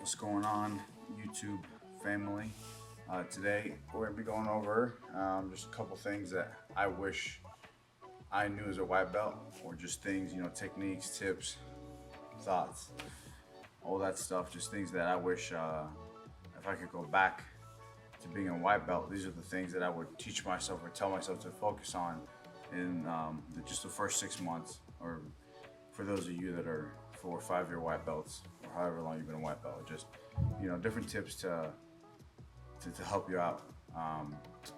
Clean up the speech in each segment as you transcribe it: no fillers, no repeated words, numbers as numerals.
What's going on, YouTube family? Today we're going to be going over just a couple things that I wish I knew as a white belt, or just things, techniques, tips, thoughts, all that stuff. Just things that I wish if I could go back to being a white belt, these are the things that I would teach myself or tell myself to focus on in just the first 6 months, or for those of you that are 4 or 5 year white belts, or however long you've been a white belt. Just different tips to help you out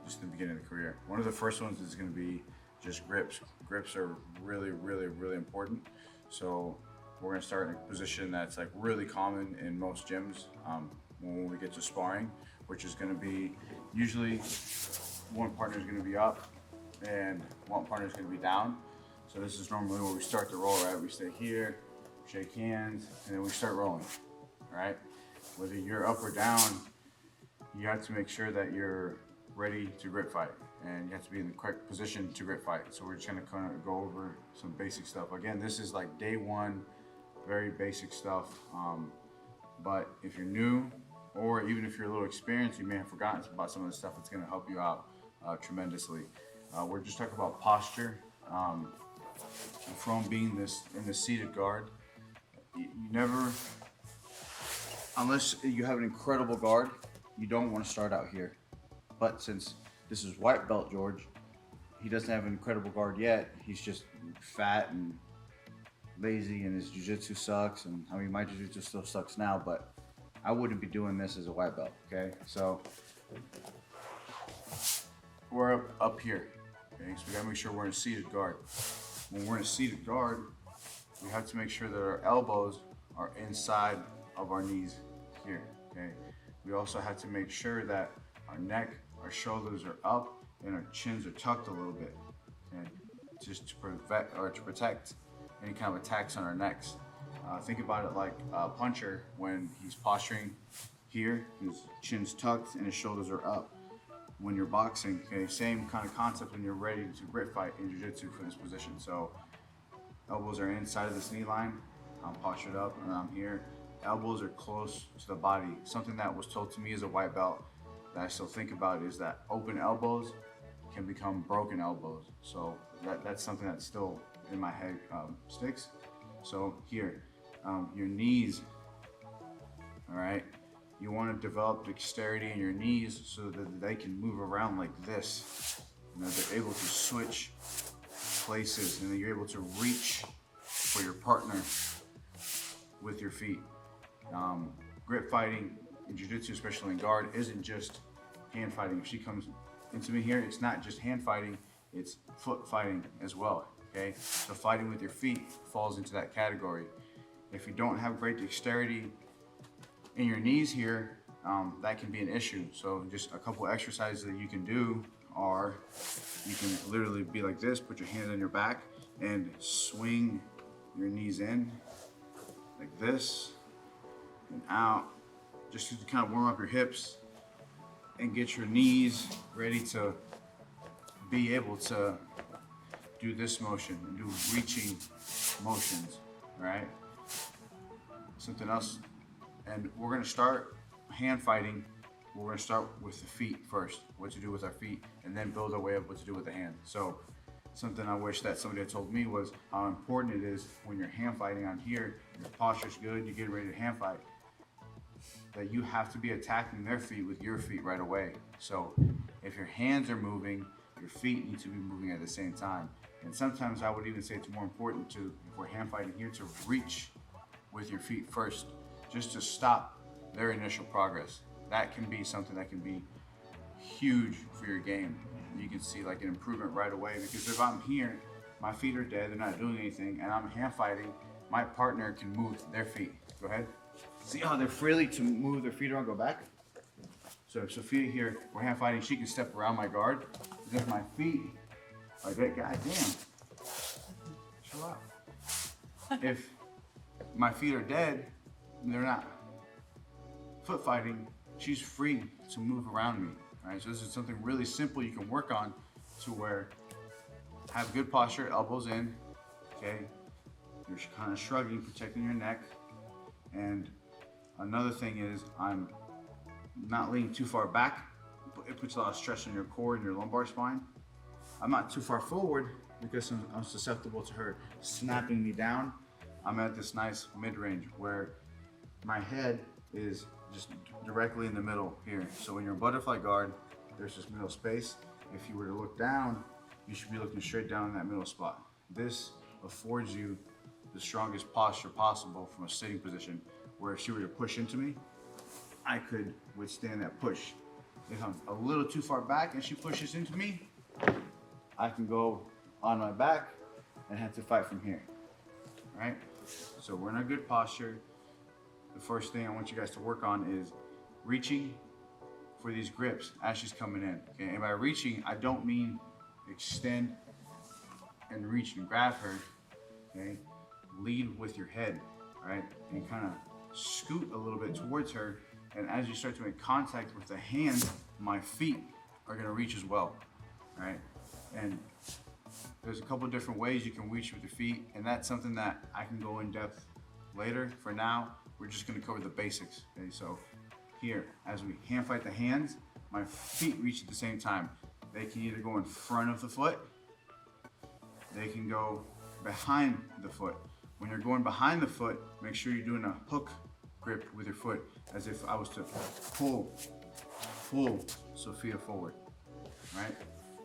just in the beginning of the career. One of the first ones is going to be just grips. Grips are really important. So we're going to start in a position that's like really common in most gyms when we get to sparring, which is going to be usually one partner is going to be up and one partner is going to be down. So this is normally where we start the roll, right? We stay here, shake hands, and then we start rolling, right? Whether you're up or down, you have to make sure that you're ready to grip fight, and you have to be in the correct position to grip fight. So we're just gonna kind of go over some basic stuff. Again, this is like day one, very basic stuff. But if you're new, or even if you're a little experienced, you may have forgotten about some of the stuff that's gonna help you out tremendously. We're just talking about posture. From being in the seated guard, you never, unless you have an incredible guard, you don't want to start out here. But since this is white belt George, he doesn't have an incredible guard yet. He's just fat and lazy, and his jiu-jitsu sucks. And I mean, my jiu-jitsu still sucks now, but I wouldn't be doing this as a white belt. Okay, so we're up here. Okay, so we gotta make sure we're in a seated guard. When we're in a seated guard, we have to make sure that our elbows are inside of our knees here, okay? We also have to make sure that our neck, our shoulders are up, and our chins are tucked a little bit, okay? Just to prevent or to protect any kind of attacks on our necks. Think about it like a puncher when he's posturing here, his chin's tucked and his shoulders are up. When you're boxing, okay, same kind of concept when you're ready to grip fight in jiu-jitsu for this position. So elbows are inside of this knee line, I'm postured up and I'm here. Elbows are close to the body. Something that was told to me as a white belt that I still think about is that open elbows can become broken elbows. So that's something that's still in my head sticks. So here, your knees, all right? You want to develop dexterity in your knees so that they can move around like this. They're able to switch places, and then you're able to reach for your partner with your feet. Grip fighting in jiu-jitsu, especially in guard, isn't just hand fighting. If she comes into me here, it's not just hand fighting, it's foot fighting as well, okay? So fighting with your feet falls into that category. If you don't have great dexterity in your knees here, that can be an issue. So just a couple exercises that you can do are, you can literally be like this, put your hands on your back and swing your knees in like this and out, just to kind of warm up your hips and get your knees ready to be able to do this motion and do reaching motions, right? Something else. And we're gonna start hand fighting. We're gonna start with the feet first, what to do with our feet, and then build our way up what to do with the hand. So something I wish that somebody had told me was how important it is when you're hand fighting on here, your posture's good, you get ready to hand fight, that you have to be attacking their feet with your feet right away. So if your hands are moving, your feet need to be moving at the same time. And sometimes I would even say it's more important to, if we're hand fighting here, to reach with your feet first, just to stop their initial progress. That can be something that can be huge for your game. You can see like an improvement right away, because if I'm here, my feet are dead, they're not doing anything, and I'm hand fighting, my partner can move their feet. Go ahead. See how they're freely to move their feet around, go back? So if Sophia here, we're hand fighting, she can step around my guard. If my feet are dead, goddamn, chill out. If my feet are dead, they're not foot fighting, she's free to move around me, right? So this is something really simple you can work on to where have good posture, elbows in, okay? You're kind of shrugging, protecting your neck, and Another thing is I'm not leaning too far back. It puts a lot of stress on your core and your lumbar spine. I'm not too far forward because I'm susceptible to her snapping me down. I'm at this nice mid-range where my head is just directly in the middle here. So when you're in butterfly guard, there's this middle space. If you were to look down, you should be looking straight down in that middle spot. This affords you the strongest posture possible from a sitting position, where if she were to push into me, I could withstand that push. If I'm a little too far back and she pushes into me, I can go on my back and have to fight from here, right? So we're in a good posture. The first thing I want you guys to work on is reaching for these grips as she's coming in. Okay? And by reaching, I don't mean extend and reach and grab her. Okay? Lead with your head, right? And kind of scoot a little bit towards her. And as you start to make contact with the hand, my feet are gonna reach as well, right? And there's a couple of different ways you can reach with your feet, and that's something that I can go in depth later. For now, we're just gonna cover the basics, okay? So here, as we hand fight the hands, my feet reach at the same time. They can either go in front of the foot, they can go behind the foot. When you're going behind the foot, make sure you're doing a hook grip with your foot, as if I was to pull Sophia forward, right?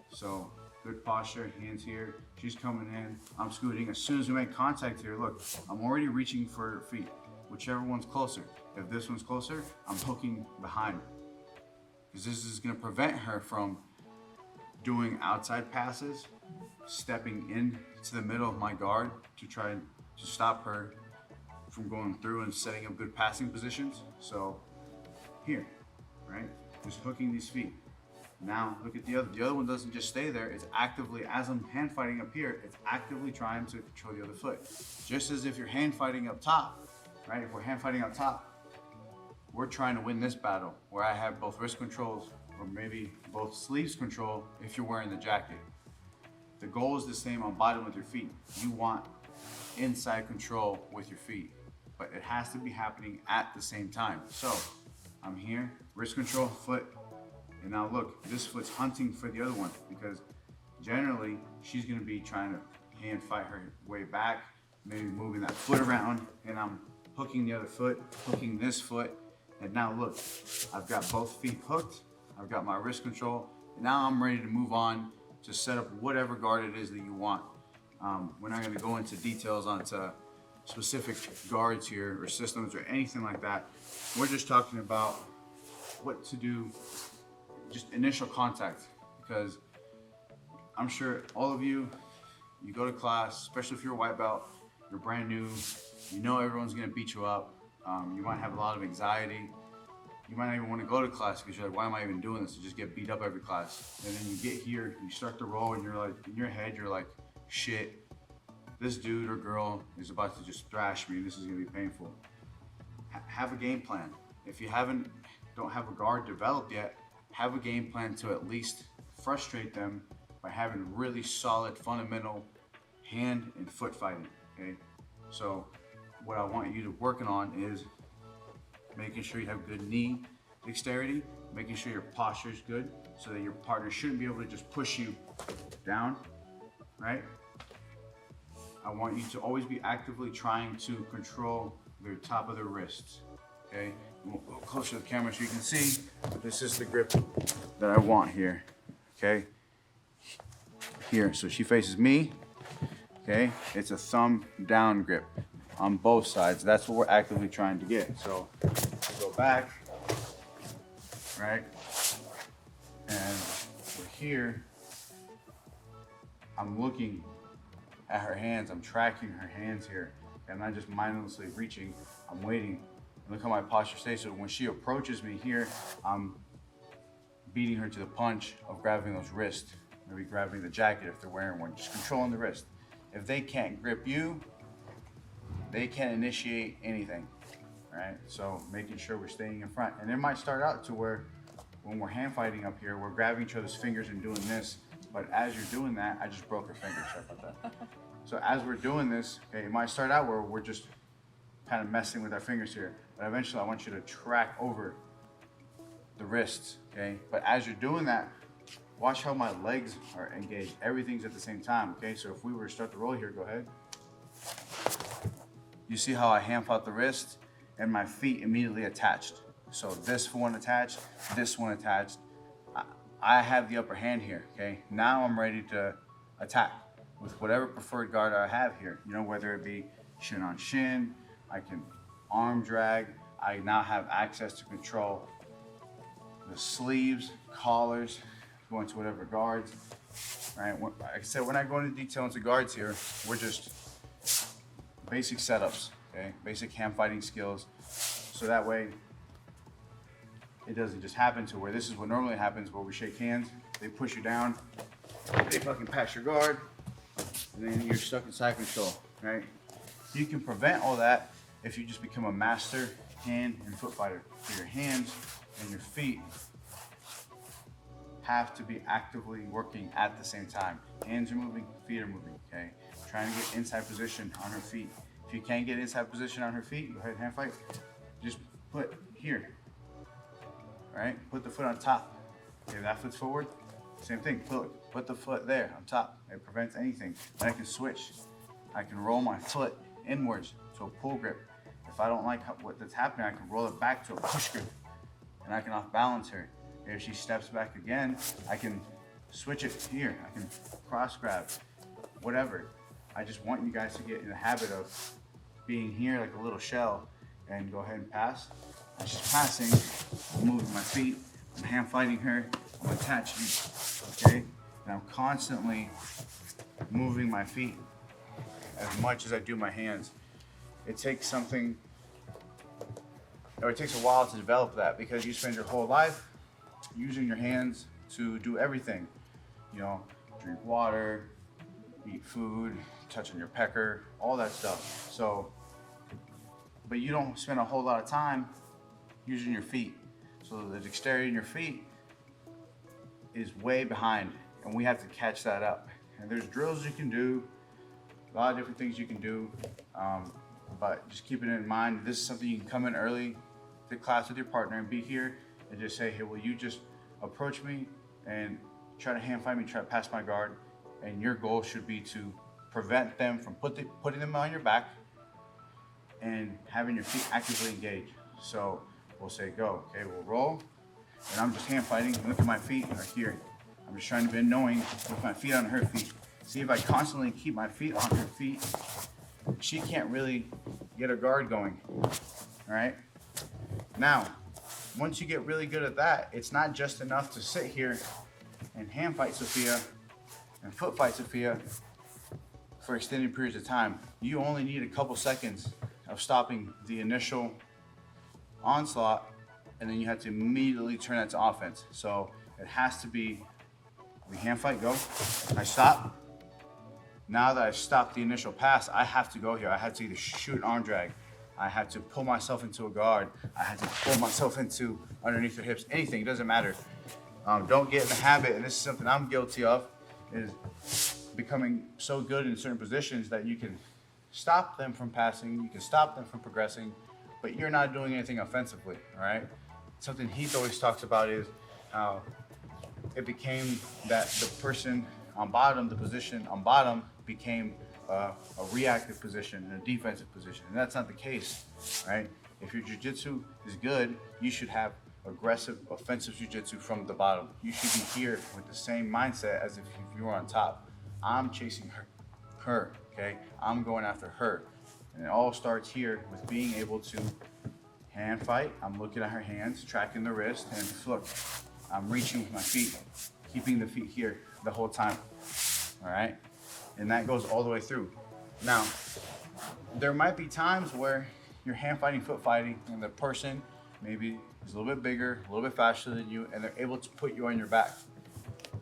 So good posture, hands here, she's coming in, I'm scooting. As soon as we make contact here, look, I'm already reaching for her feet, whichever one's closer. If this one's closer, I'm hooking behind, because this is gonna prevent her from doing outside passes, stepping into the middle of my guard to try to stop her from going through and setting up good passing positions. So here, right? Just hooking these feet. Now look at the other one doesn't just stay there. It's actively, as I'm hand fighting up here, it's actively trying to control the other foot. Just as if you're hand fighting up top, right? If we're hand fighting up top, we're trying to win this battle where I have both wrist controls or maybe both sleeves control if you're wearing the jacket. The goal is the same on bottom with your feet. You want inside control with your feet, but it has to be happening at the same time. So I'm here, wrist control, foot, and now look, this foot's hunting for the other one, because generally she's gonna be trying to hand fight her way back, maybe moving that foot around, and I'm hooking the other foot, hooking this foot, and now look, I've got both feet hooked, I've got my wrist control, and now I'm ready to move on to set up whatever guard it is that you want. We're not gonna go into details onto specific guards here or systems or anything like that. We're just talking about what to do, just initial contact, because I'm sure all of you go to class, especially if you're a white belt, you're brand new, you know everyone's gonna beat you up, you might have a lot of anxiety, you might not even want to go to class because you're like, why am I even doing this? To just get beat up every class. And then you get here, you start to roll, and you're like, in your head, you're like, shit, this dude or girl is about to just thrash me, and this is gonna be painful. Have a game plan. If you don't have a guard developed yet, have a game plan to at least frustrate them by having really solid fundamental hand and foot fighting, okay? So what I want you to working on is making sure you have good knee dexterity, making sure your posture is good so that your partner shouldn't be able to just push you down, right? I want you to always be actively trying to control the top of the wrists, okay? We'll go closer to the camera so you can see. This is the grip that I want here, okay? Here, so she faces me, okay? It's a thumb down grip on both sides. That's what we're actively trying to get. So go back, right? And we're here. I'm looking at her hands. I'm tracking her hands here. I'm not just mindlessly reaching. I'm waiting. Look how my posture stays. So when she approaches me here, I'm beating her to the punch of grabbing those wrists. Maybe grabbing the jacket if they're wearing one. Just controlling the wrist. If they can't grip you, they can't initiate anything, right? So making sure we're staying in front. And it might start out to where when we're hand fighting up here, we're grabbing each other's fingers and doing this. But as you're doing that, I just broke her finger, sorry about that. So as we're doing this, okay, it might start out where we're just kind of messing with our fingers here. but eventually I want you to track over the wrists, okay? But as you're doing that, watch how my legs are engaged. Everything's at the same time, okay? So if we were to start the roll here, go ahead. You see how I hand out the wrist and my feet immediately attached. So this one attached, this one attached. I have the upper hand here, okay? Now I'm ready to attack with whatever preferred guard I have here. You know, whether it be shin on shin, I can arm drag. I now have access to control the sleeves, collars, go into whatever guards, right? Like I said, we're not going into detail into guards here. We're just basic setups, okay? Basic hand fighting skills. So that way, it doesn't just happen to where this is what normally happens, where we shake hands, they push you down, they fucking pass your guard, and then you're stuck in side control, right? You can prevent all that if you just become a master hand and foot fighter. So your hands and your feet have to be actively working at the same time. Hands are moving, feet are moving, okay? Trying to get inside position on her feet. If you can't get inside position on her feet, go ahead and hand fight. Just put here, all right? Put the foot on top. Okay, that foot's forward, same thing, put the foot there on top. It prevents anything. Then I can switch. I can roll my foot inwards to a pull grip. If I don't like what's happening, I can roll it back to a push grip, and I can off balance her. If she steps back again, I can switch it here. I can cross grab, whatever. I just want you guys to get in the habit of being here like a little shell and go ahead and pass. And she's passing, I'm moving my feet, I'm hand fighting her, I'm attaching, okay? And I'm constantly moving my feet as much as I do my hands. It takes something, or it takes a while to develop that because you spend your whole life using your hands to do everything. You know, drink water, eat food, touch on your pecker, all that stuff. So, but you don't spend a whole lot of time using your feet. So the dexterity in your feet is way behind, and we have to catch that up. And there's drills you can do, a lot of different things you can do, but just keep it in mind. This is something you can come in early to class with your partner and be here and just say, hey, will you just approach me and try to hand fight me, try to pass my guard, and your goal should be to prevent them from putting them on your back and having your feet actively engaged. So we'll say go, okay, we'll roll, and I'm just hand fighting. Look at my feet are here. I'm just trying to be knowing with my feet on her feet. See, if I constantly keep my feet on her feet, she can't really get a guard going, all right? Now, once you get really good at that, it's not just enough to sit here and hand fight Sophia and foot fight Sophia for extended periods of time. You only need a couple seconds of stopping the initial onslaught, and then you have to immediately turn that to offense. So it has to be, we hand fight, go, I stop. Now that I've stopped the initial pass, I have to go here. I have to either shoot an arm drag, I had to pull myself into a guard, I had to pull myself into underneath the hips, anything, it doesn't matter. Don't get in the habit, and this is something I'm guilty of, is becoming so good in certain positions that you can stop them from passing, you can stop them from progressing, but you're not doing anything offensively, all right? Something Heath always talks about is how it became that the person on bottom, the position on bottom became a reactive position and a defensive position, and that's not the case, right? If your jiu-jitsu is good, you should have aggressive, offensive jiu-jitsu from the bottom. You should be here with the same mindset as if you were on top. I'm chasing her, okay? I'm going after her. And it all starts here with being able to hand fight. I'm looking at her hands, tracking the wrist, and look, I'm reaching with my feet, keeping the feet here the whole time, all right? And that goes all the way through. Now, there might be times where you're hand fighting, foot fighting, and the person maybe is a little bit bigger, a little bit faster than you, and they're able to put you on your back.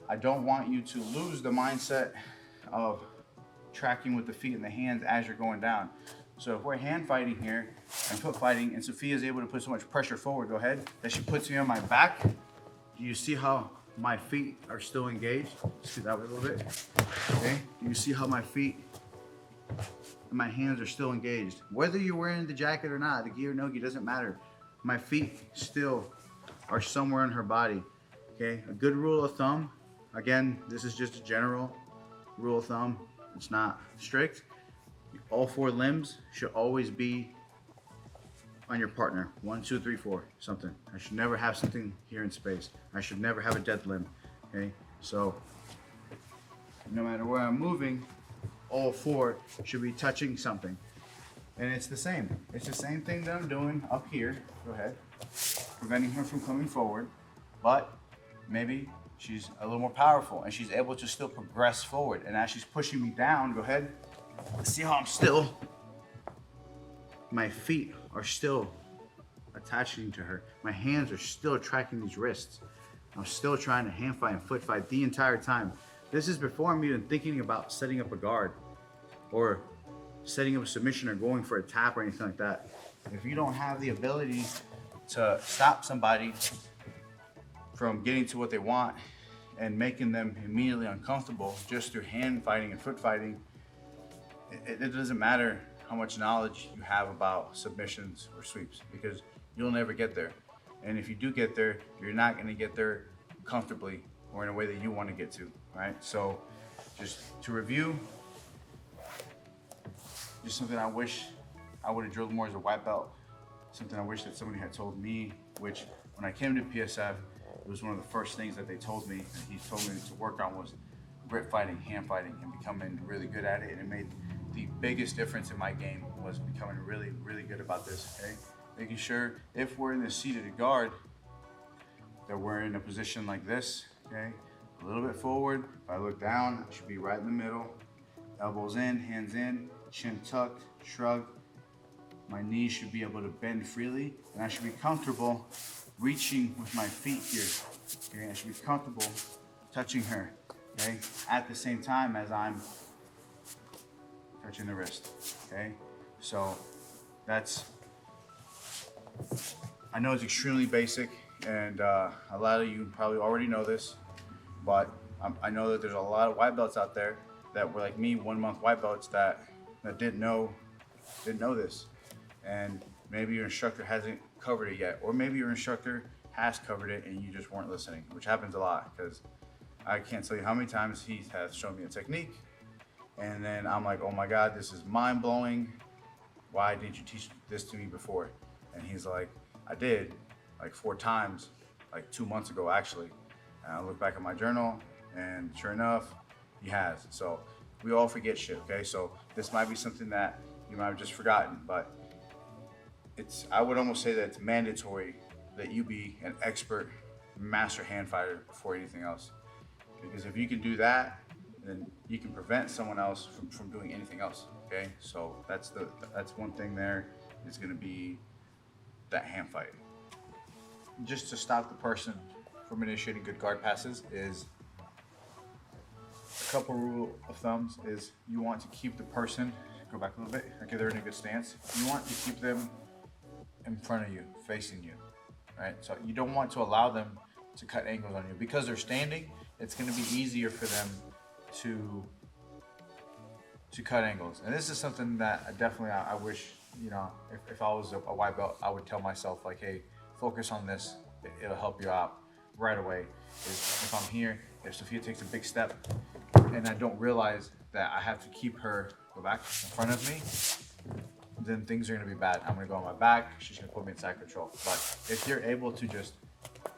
I don't want you to lose the mindset of tracking with the feet and the hands as you're going down. So if we're hand fighting here and foot fighting, and Sophia is able to put so much pressure forward, go ahead, that she puts me on my back, do you see how my feet are still engaged? Scoot that way a little bit. Okay, you see how my feet and my hands are still engaged. Whether you're wearing the jacket or not, the gi or no gi, doesn't matter. My feet still are somewhere in her body, okay? A good rule of thumb, again, this is just a general rule of thumb. It's not strict. All 4 limbs should always be on your partner. 1, 2, 3, 4, something. I should never have something here in space. I should never have a dead limb, okay? So no matter where I'm moving, all 4 should be touching something. And it's the same. It's the same thing that I'm doing up here. Go ahead. Preventing her from coming forward, but maybe she's a little more powerful and she's able to still progress forward. And as she's pushing me down, go ahead. See how I'm still, my feet are still attaching to her. My hands are still tracking these wrists. I'm still trying to hand fight and foot fight the entire time. This is before I'm even thinking about setting up a guard or setting up a submission or going for a tap or anything like that. If you don't have the ability to stop somebody from getting to what they want and making them immediately uncomfortable just through hand fighting and foot fighting, it doesn't matter how much knowledge you have about submissions or sweeps, because you'll never get there. And if you do get there, you're not going to get there comfortably or in a way that you want to get to, right? So just to review, just something I wish I would have drilled more as a white belt, something I wish that somebody had told me, which when I came to PSF, it was one of the first things that they told me, and he told me to work on, was grip fighting, hand fighting, and becoming really good at it. And it made the biggest difference in my game, was becoming really, really good about this, okay? Making sure if we're in the seated guard, that we're in a position like this, okay? A little bit forward. If I look down, I should be right in the middle. Elbows in, hands in, chin tucked, shrug. My knees should be able to bend freely, and I should be comfortable reaching with my feet here, okay? I should be comfortable touching her, okay? At the same time as I'm touching the wrist, okay? So that's, I know it's extremely basic, and a lot of you probably already know this, but I know that there's a lot of white belts out there that were like me, 1 month white belts that didn't know this. And maybe your instructor hasn't covered it yet, or maybe your instructor has covered it and you just weren't listening, which happens a lot, because I can't tell you how many times he has shown me a technique and then I'm like, oh my God, this is mind blowing. Why didn't you teach this to me before? And he's like, I did like 4 times, like 2 months ago actually. And I look back at my journal and sure enough, he has. So we all forget shit, okay? So this might be something that you might have just forgotten, but I would almost say that it's mandatory that you be an expert master hand fighter before anything else. Because if you can do that, then you can prevent someone else from doing anything else, okay? So that's one thing there, is gonna be that hand fight. Just to stop the person from initiating good guard passes, is a couple rule of thumbs is you want to keep the person, go back a little bit, okay, they're in a good stance. You want to keep them in front of you, facing you, right? So you don't want to allow them to cut angles on you. Because they're standing, it's gonna be easier for them to cut angles. And this is something that I wish, you know, if I was a white belt, I would tell myself like, hey, focus on this, it'll help you out right away. Is if I'm here, if Sophia takes a big step and I don't realize that I have to keep her go back in front of me, then things are gonna be bad. I'm gonna go on my back, she's gonna put me inside control. But if you're able to just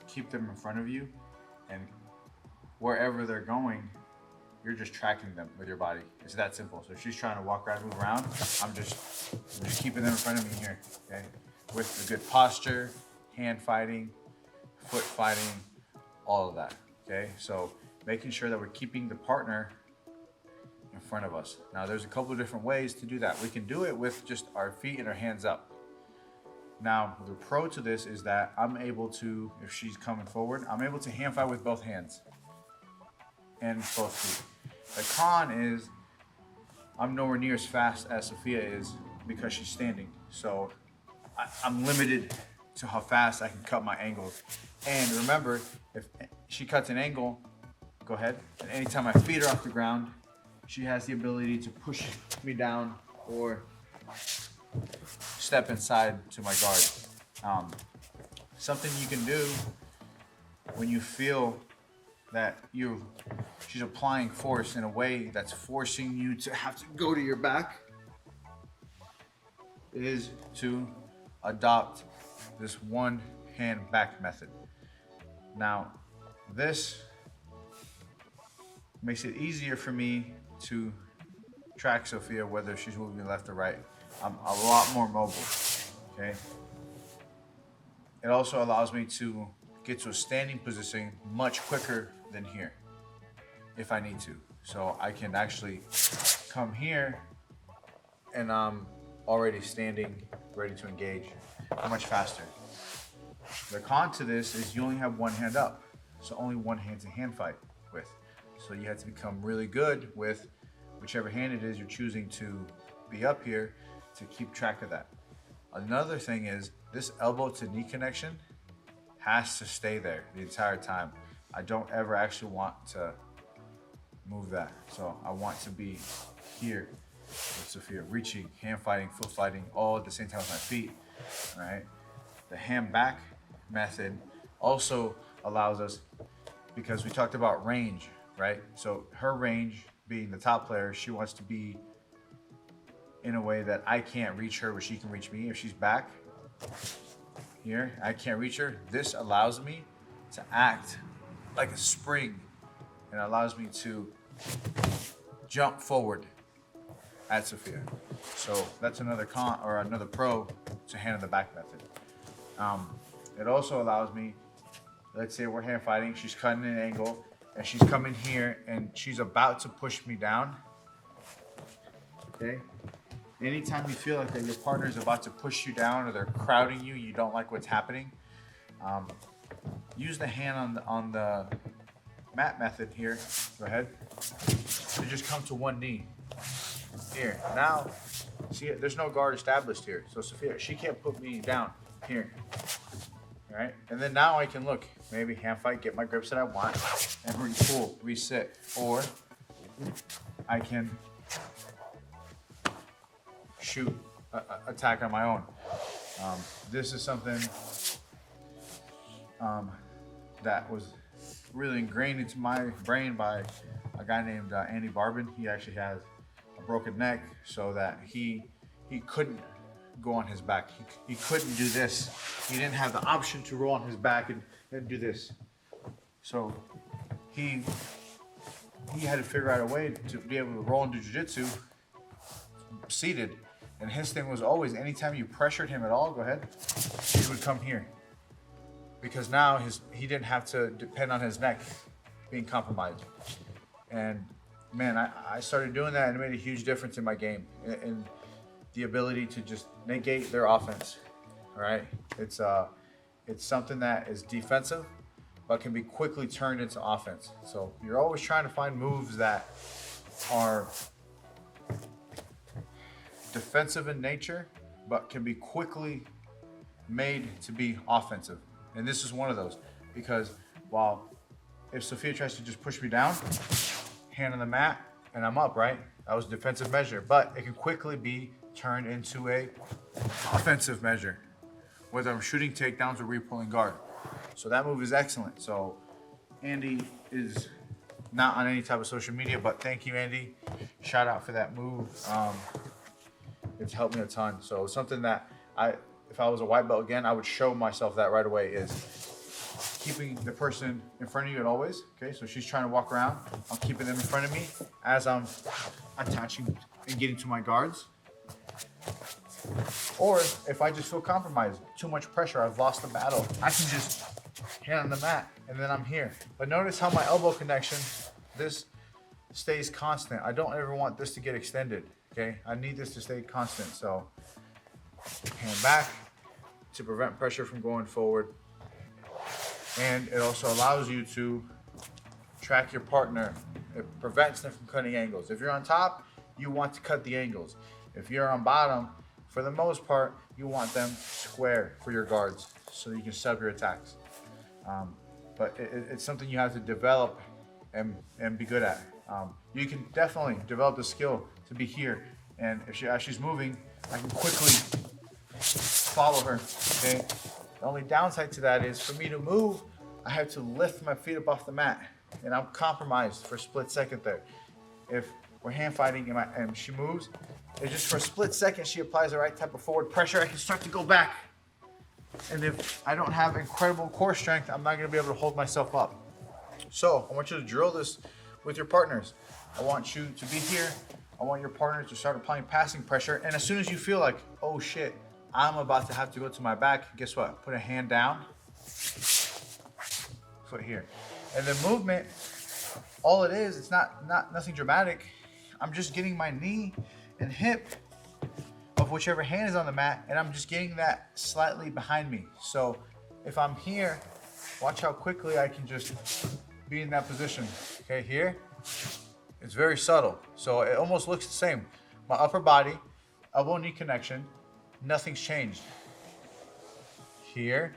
keep them in front of you, and wherever they're going, you're just tracking them with your body. It's that simple. So if she's trying to walk around, move around, I'm just keeping them in front of me here, okay? With a good posture, hand fighting, foot fighting, all of that, okay? So making sure that we're keeping the partner in front of us. Now there's a couple of different ways to do that. We can do it with just our feet and our hands up. Now the pro to this is that I'm able to, if she's coming forward, I'm able to hand fight with both hands and both feet. The con is I'm nowhere near as fast as Sophia is because she's standing. So I'm limited to how fast I can cut my angles. And remember, if she cuts an angle, go ahead. And anytime my feet are off the ground, she has the ability to push me down or step inside to my guard. Something you can do when you feel that she's applying force in a way that's forcing you to have to go to your back is to adopt this one hand back method. Now, this makes it easier for me to track Sophia, whether she's moving left or right. I'm a lot more mobile, okay? It also allows me to get to a standing position much quicker than here, if I need to. So I can actually come here and I'm already standing, ready to engage much faster. The con to this is you only have one hand up, so only one hand to hand fight with. So you have to become really good with whichever hand it is you're choosing to be up here to keep track of that. Another thing is this elbow to knee connection has to stay there the entire time. I don't ever actually want to move that. So I want to be here with Sophia, reaching, hand fighting, foot fighting, all at the same time with my feet, right? The hand back method also allows us, because we talked about range, right? So her range, being the top player, she wants to be in a way that I can't reach her, but she can reach me. If she's back here, I can't reach her. This allows me to act like a spring and allows me to jump forward at Sophia. So that's another con or another pro to hand in the back method. It also allows me, let's say we're hand fighting, she's cutting an angle and she's coming here and she's about to push me down. Okay? Anytime you feel like that your partner is about to push you down or they're crowding you, you don't like what's happening, use the hand on the mat method here. Go ahead. To just come to one knee. Here. Now, see, there's no guard established here. So Sophia, she can't put me down here. All right? And then now I can look, maybe hand fight, get my grips that I want, and pull, reset. Or I can shoot, attack on my own. This is something that was really ingrained into my brain by a guy named Andy Barbin. He actually has a broken neck, so that he couldn't go on his back. He couldn't do this. He didn't have the option to roll on his back and do this. So he had to figure out a way to be able to roll and do jiu-jitsu seated. And his thing was always, anytime you pressured him at all, go ahead, he would come here. Because now he didn't have to depend on his neck being compromised. And man, I started doing that and it made a huge difference in my game. In the ability to just negate their offense, all right? It's something that is defensive, but can be quickly turned into offense. So you're always trying to find moves that are defensive in nature, but can be quickly made to be offensive. And this is one of those, because while if Sophia tries to just push me down, hand on the mat, and I'm up, right? That was a defensive measure, but it can quickly be turned into a offensive measure, whether I'm shooting takedowns or re-pulling guard. So that move is excellent. So Andy is not on any type of social media, but thank you, Andy. Shout out for that move. It's helped me a ton. So something that if I was a white belt again, I would show myself that right away is keeping the person in front of you at always. Okay, so she's trying to walk around. I'm keeping them in front of me as I'm attaching and getting to my guards. Or if I just feel compromised, too much pressure, I've lost the battle, I can just hand on the mat and then I'm here. But notice how my elbow connection, this stays constant. I don't ever want this to get extended, okay? I need this to stay constant. So hand back to prevent pressure from going forward. And it also allows you to track your partner. It prevents them from cutting angles. If you're on top, you want to cut the angles. If you're on bottom, for the most part, you want them square for your guards so that you can set up your attacks. But it's something you have to develop and be good at. You can definitely develop the skill to be here And as she's moving, I can quickly follow her, okay? The only downside to that is for me to move, I have to lift my feet up off the mat, and I'm compromised for a split second there. If we're hand fighting and she moves, it's just for a split second she applies the right type of forward pressure, I can start to go back. And if I don't have incredible core strength, I'm not gonna be able to hold myself up. So I want you to drill this with your partners. I want you to be here. I want your partners to start applying passing pressure. And as soon as you feel like, oh shit, I'm about to have to go to my back, guess what? Put a hand down, foot here. And the movement, all it is, it's nothing dramatic. I'm just getting my knee and hip of whichever hand is on the mat, and I'm just getting that slightly behind me. So if I'm here, watch how quickly I can just be in that position. Okay, here, it's very subtle. So it almost looks the same. My upper body, elbow knee connection, nothing's changed. Here,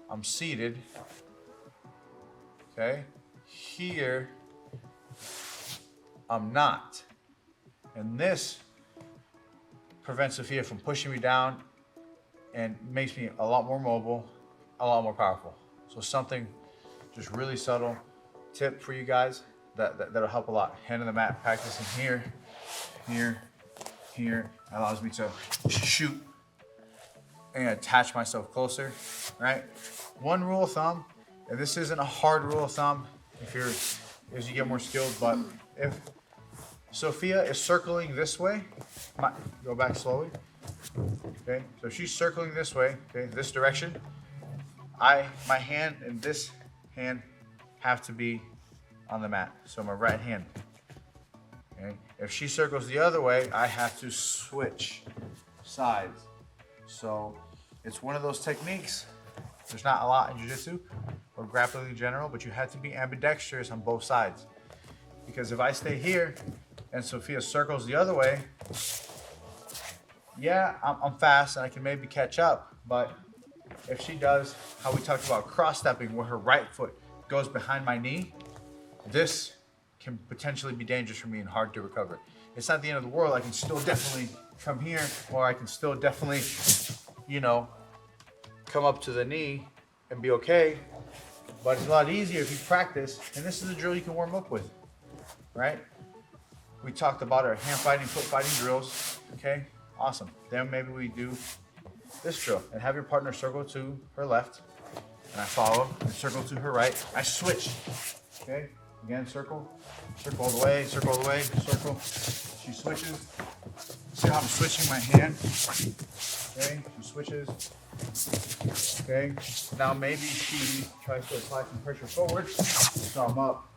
I'm seated. Okay, here, I'm not. And this prevents Sophia from pushing me down and makes me a lot more mobile, a lot more powerful. So something just really subtle tip for you guys that'll help a lot. Hand on the mat, practicing here, here, here, allows me to shoot and attach myself closer, right? One rule of thumb, and this isn't a hard rule of thumb as you get more skilled, but if Sophia is circling this way, go back slowly, okay? So if she's circling this way, okay, this direction, my hand and this hand have to be on the mat. So my right hand, okay? If she circles the other way, I have to switch sides. So it's one of those techniques. There's not a lot in jiu-jitsu or grappling in general, but you have to be ambidextrous on both sides. Because if I stay here and Sophia circles the other way, yeah, I'm fast and I can maybe catch up, but if she does how we talked about cross-stepping, where her right foot goes behind my knee, this can potentially be dangerous for me and hard to recover. It's not the end of the world. I can still definitely come here, or I can still definitely, come up to the knee and be okay, but it's a lot easier if you practice, and this is a drill you can warm up with, right? We talked about our hand fighting, foot fighting drills, okay? Awesome. Then maybe we do this drill and have your partner circle to her left, and I follow, and circle to her right. I switch, okay? Again, circle all the way, circle all the way, circle. She switches. See how I'm switching my hand? Okay, she switches. Okay, now maybe she tries to apply some pressure forward. So I'm up.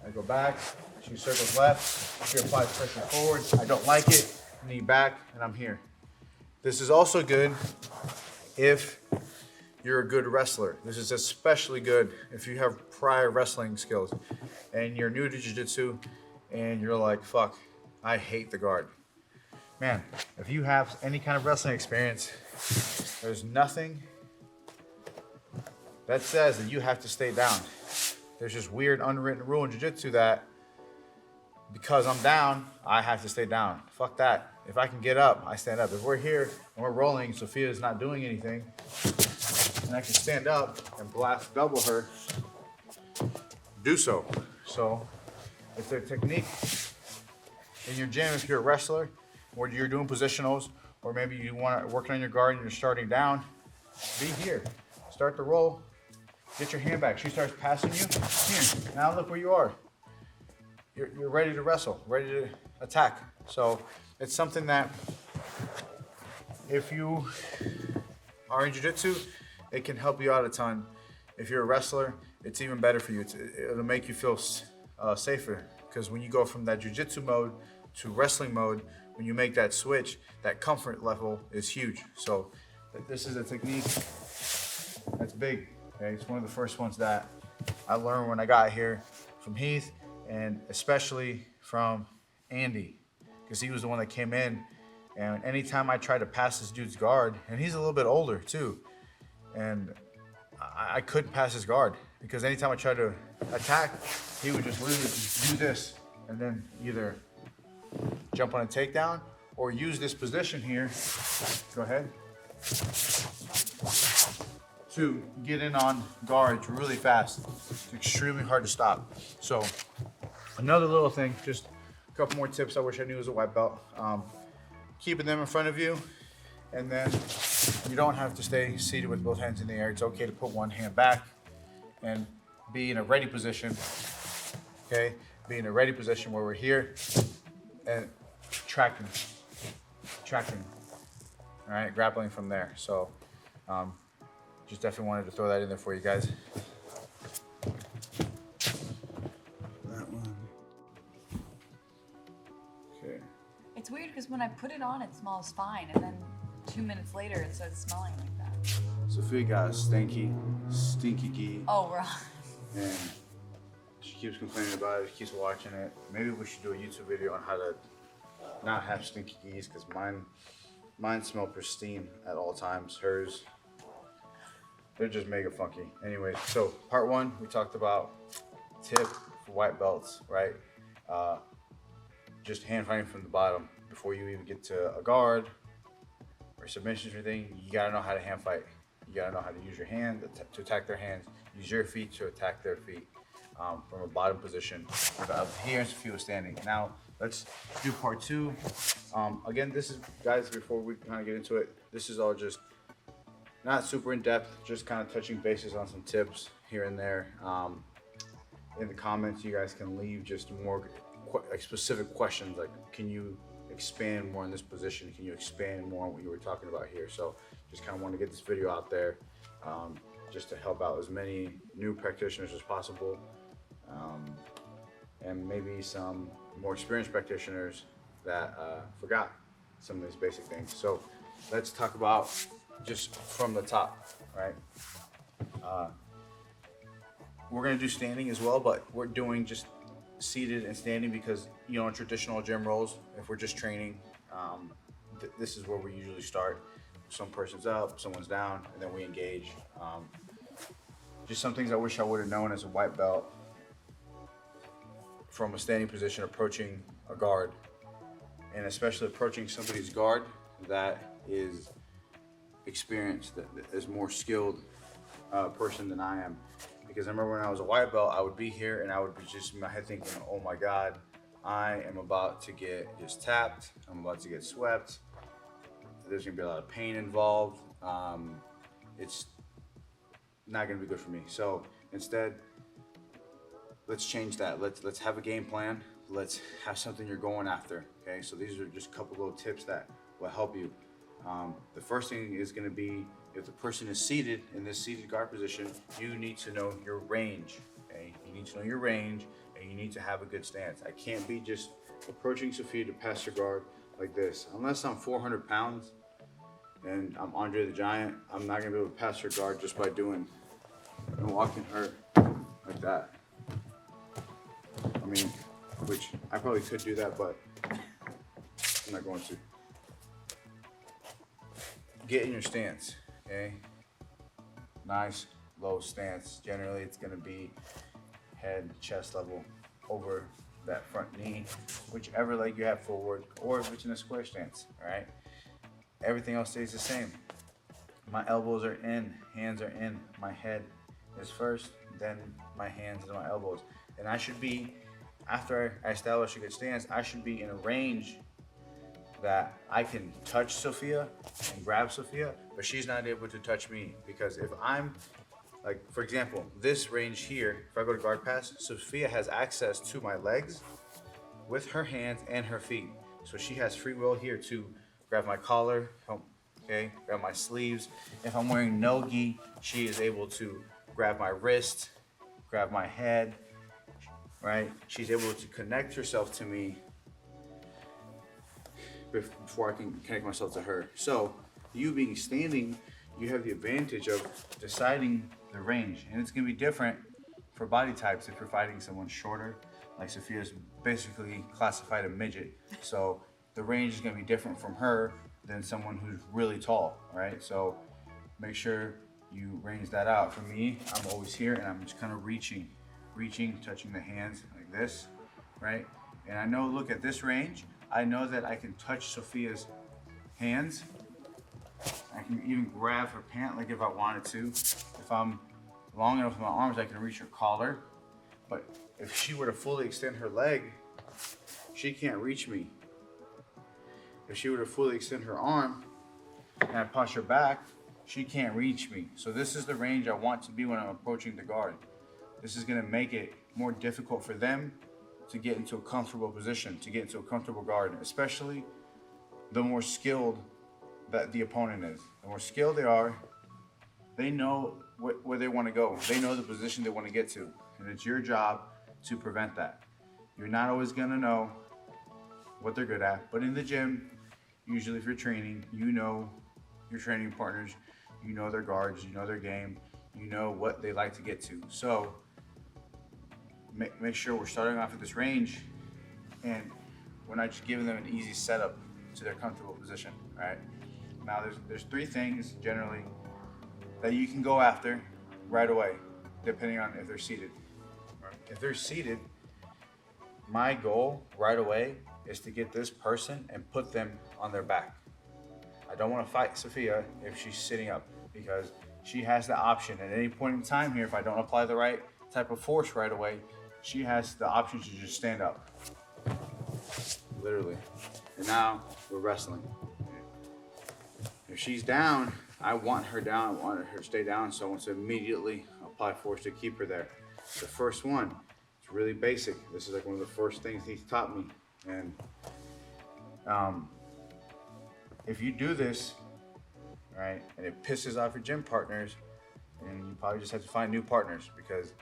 I go back. She circles left. She applies pressure forward. I don't like it. Knee back, and I'm here. This is also good if you're a good wrestler. This is especially good if you have prior wrestling skills and you're new to jiu-jitsu and you're like, fuck, I hate the guard. Man, if you have any kind of wrestling experience, there's nothing that says that you have to stay down. There's just weird unwritten rule in jiu-jitsu that because I'm down, I have to stay down. Fuck that. If I can get up, I stand up. If we're here and we're rolling, Sophia's not doing anything, and I can stand up and blast double her, do so. So it's a technique in your gym if you're a wrestler, or you're doing positionals, or maybe you want to work on your guard and you're starting down, be here. Start the roll, get your hand back. She starts passing you, here. Now look where you are. You're ready to wrestle, ready to attack. So it's something that if you are in jiu-jitsu, it can help you out a ton. If you're a wrestler, it's even better for you. It'll make you feel safer, because when you go from that jiu-jitsu mode to wrestling mode, when you make that switch, that comfort level is huge. So this is a technique that's big. Okay? It's one of the first ones that I learned when I got here from Heath, and especially from Andy, because he was the one that came in. And anytime I tried to pass this dude's guard, and he's a little bit older too, and I couldn't pass his guard, because anytime I tried to attack, he would just literally do this and then either jump on a takedown, or use this position here, go ahead, to get in on guards really fast. It's extremely hard to stop. So another little thing, just a couple more tips I wish I knew as a white belt. Keeping them in front of you, and then you don't have to stay seated with both hands in the air. It's okay to put one hand back and be in a ready position, okay? Be in a ready position where we're here and tracking, all right? Grappling from there. So just definitely wanted to throw that in there for you guys. That one. Okay. It's weird because when I put it on, it smells fine, and then 2 minutes later, it starts smelling like that. Sophia got a stinky gi. Oh, right. And she keeps complaining about it, she keeps watching it. Maybe we should do a YouTube video on how to not have stinky gis, because mine smell pristine at all times. Hers, they're just mega funky. Anyways, so part one, we talked about tip for white belts, right? Just hand fighting from the bottom. Before you even get to a guard or submissions or anything, you gotta know how to hand fight. You gotta know how to use your hand to attack their hands, use your feet to attack their feet from a bottom position. Here and Sophia was standing. Now, let's do part two. Again, this is, guys, before we kind of get into it, this is all just not super in depth, just kind of touching bases on some tips here and there. In the comments, you guys can leave just more specific questions, like, can you expand more on this position? Can you expand more on what you were talking about here? So just kind of want to get this video out there just to help out as many new practitioners as possible, and maybe some more experienced practitioners that forgot some of these basic things. So let's talk about just from the top, right? We're gonna do standing as well, but we're doing just seated and standing because, you know, in traditional gym roles, if we're just training, this is where we usually start. Some person's up, someone's down, and then we engage. Just some things I wish I would have known as a white belt from a standing position approaching a guard, and especially approaching somebody's guard that is experienced, that is more skilled person than I am. Because I remember when I was a white belt, I would be here and I would be just in my head thinking, oh my God, I am about to get just tapped. I'm about to get swept. There's gonna be a lot of pain involved. It's not gonna be good for me. So instead, let's change that. Let's have a game plan. Let's have something you're going after, okay? So these are just a couple little tips that will help you. The first thing is gonna be, if the person is seated in this seated guard position, you need to know your range, okay? You need to know your range, and you need to have a good stance. I can't be just approaching Sophia to pass her guard like this. Unless I'm 400 pounds and I'm Andre the Giant, I'm not gonna be able to pass her guard just by doing and walking her like that. I mean, which I probably could do that, but I'm not going to. Get in your stance. Okay, nice low stance. Generally, it's gonna be head, chest level over that front knee, whichever leg you have forward, or if it's in a square stance. All right. Everything else stays the same. My elbows are in, hands are in. My head is first, then my hands and my elbows. And I should be, after I establish a good stance, I should be in a range that I can touch Sophia and grab Sophia, but she's not able to touch me. Because if I'm, like, for example, this range here, if I go to guard pass, Sophia has access to my legs with her hands and her feet. So she has free will here to grab my collar, okay, grab my sleeves. If I'm wearing no gi, she is able to grab my wrist, grab my head, right? She's able to connect herself to me before I can connect myself to her. So you being standing, you have the advantage of deciding the range, and it's gonna be different for body types. If you're fighting someone shorter, like Sophia's basically classified a midget, so the range is gonna be different from her than someone who's really tall, right? So make sure you range that out. For me, I'm always here and I'm just kind of reaching, touching the hands like this, right? And I know, look at this range, I know that I can touch Sophia's hands. I can even grab her pant like if I wanted to. If I'm long enough with my arms, I can reach her collar. But if she were to fully extend her leg, she can't reach me. If she were to fully extend her arm and I push her back, she can't reach me. So this is the range I want to be when I'm approaching the guard. This is gonna make it more difficult for them to get into a comfortable position, to get into a comfortable guard, especially the more skilled that the opponent is. The more skilled they are, they know where they want to go. They know the position they want to get to. And it's your job to prevent that. You're not always going to know what they're good at, but in the gym, usually if you're training, you know your training partners, you know their guards, you know their game, you know what they like to get to. So make sure we're starting off at this range and we're not just giving them an easy setup to their comfortable position, right? Now there's 3 things generally that you can go after right away, depending on if they're seated. If they're seated, my goal right away is to get this person and put them on their back. I don't want to fight Sophia if she's sitting up because she has the option at any point in time here, if I don't apply the right type of force right away, she has the option to just stand up. Literally. And now we're wrestling. If she's down, I want her down, I want her to stay down, so I want to immediately apply force to keep her there. The first one, it's really basic. This is like one of the first things he's taught me. And if you do this, right, and it pisses off your gym partners, and you probably just have to find new partners because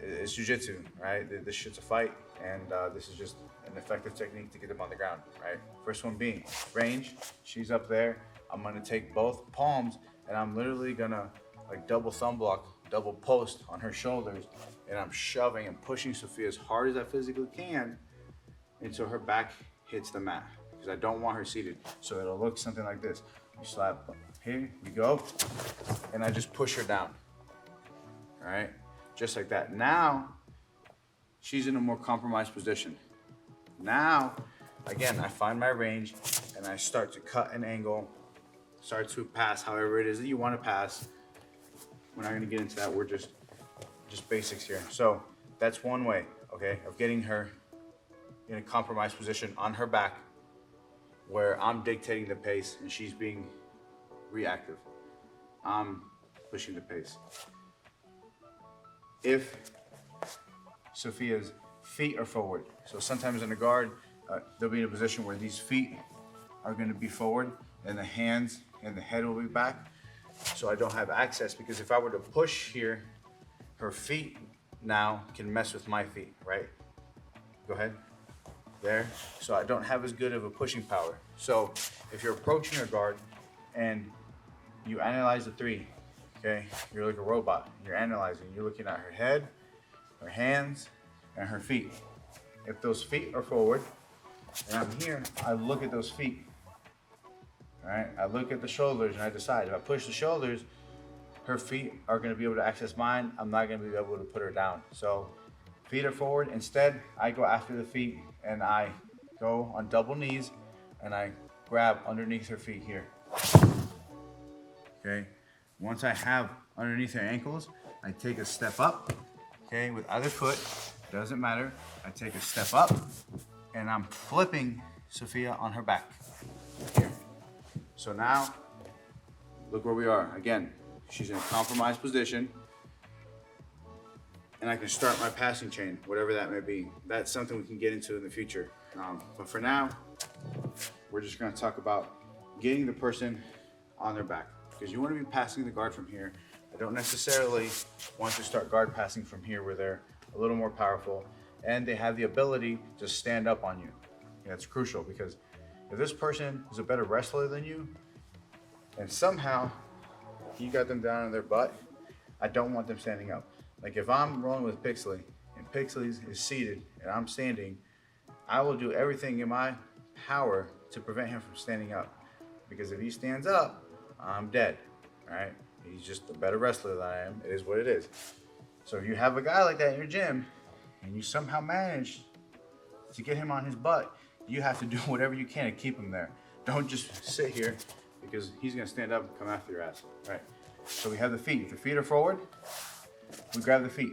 it's jiu-jitsu, right? This shit's a fight, and this is just an effective technique to get them on the ground, right? First one being range. She's up there. I'm gonna take both palms, and I'm literally gonna like double thumb block, double post on her shoulders, and I'm shoving and pushing Sophia as hard as I physically can until her back hits the mat, because I don't want her seated. So it'll look something like this. You slap, here we go, and I just push her down, all right? Just like that. Now, she's in a more compromised position. Now, again, I find my range, and I start to cut an angle, start to pass however it is that you want to pass. We're not gonna get into that, we're just basics here. So that's one way, okay, of getting her in a compromised position on her back where I'm dictating the pace and she's being reactive. I'm pushing the pace. If Sophia's feet are forward, so sometimes in a guard, they'll be in a position where these feet are gonna be forward and the hands and the head will be back. So I don't have access, because if I were to push here, her feet now can mess with my feet, right? Go ahead. There. So I don't have as good of a pushing power. So if you're approaching her guard and you analyze the 3, okay? You're like a robot. You're analyzing. You're looking at her head, her hands, and her feet. If those feet are forward and I'm here, I look at those feet. All right, I look at the shoulders and I decide if I push the shoulders, her feet are going to be able to access mine. I'm not going to be able to put her down. So feet are forward. Instead, I go after the feet and I go on double knees and I grab underneath her feet here. Okay. Once I have underneath her ankles, I take a step up. Okay, with either foot, doesn't matter. I take a step up and I'm flipping Sophia on her back. Here. So now, look where we are. Again, she's in a compromised position, and I can start my passing chain, whatever that may be. That's something we can get into in the future. But for now, we're just gonna talk about getting the person on their back, because you wanna be passing the guard from here. I don't necessarily want to start guard passing from here where they're a little more powerful and they have the ability to stand up on you. And that's crucial, because if this person is a better wrestler than you, and somehow you got them down on their butt, I don't want them standing up. Like if I'm rolling with Pixley, and Pixley is seated and I'm standing, I will do everything in my power to prevent him from standing up. Because if he stands up, I'm dead, all right? He's just a better wrestler than I am. It is what it is. So if you have a guy like that in your gym, and you somehow manage to get him on his butt, you have to do whatever you can to keep him there. Don't just sit here because he's gonna stand up and come after your ass, right? So we have the feet. If the feet are forward, we grab the feet.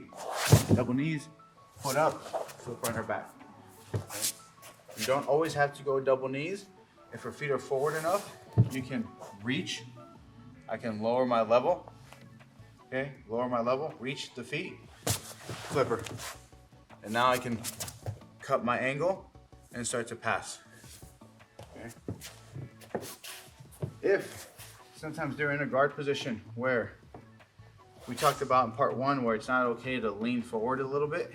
Double knees, foot up, flip on her back. Okay? You don't always have to go double knees. If her feet are forward enough, you can reach. I can lower my level. Okay, lower my level, reach the feet, flip her. And now I can cut my angle and start to pass. Okay. If sometimes they're in a guard position where we talked about in part 1 where it's not okay to lean forward a little bit,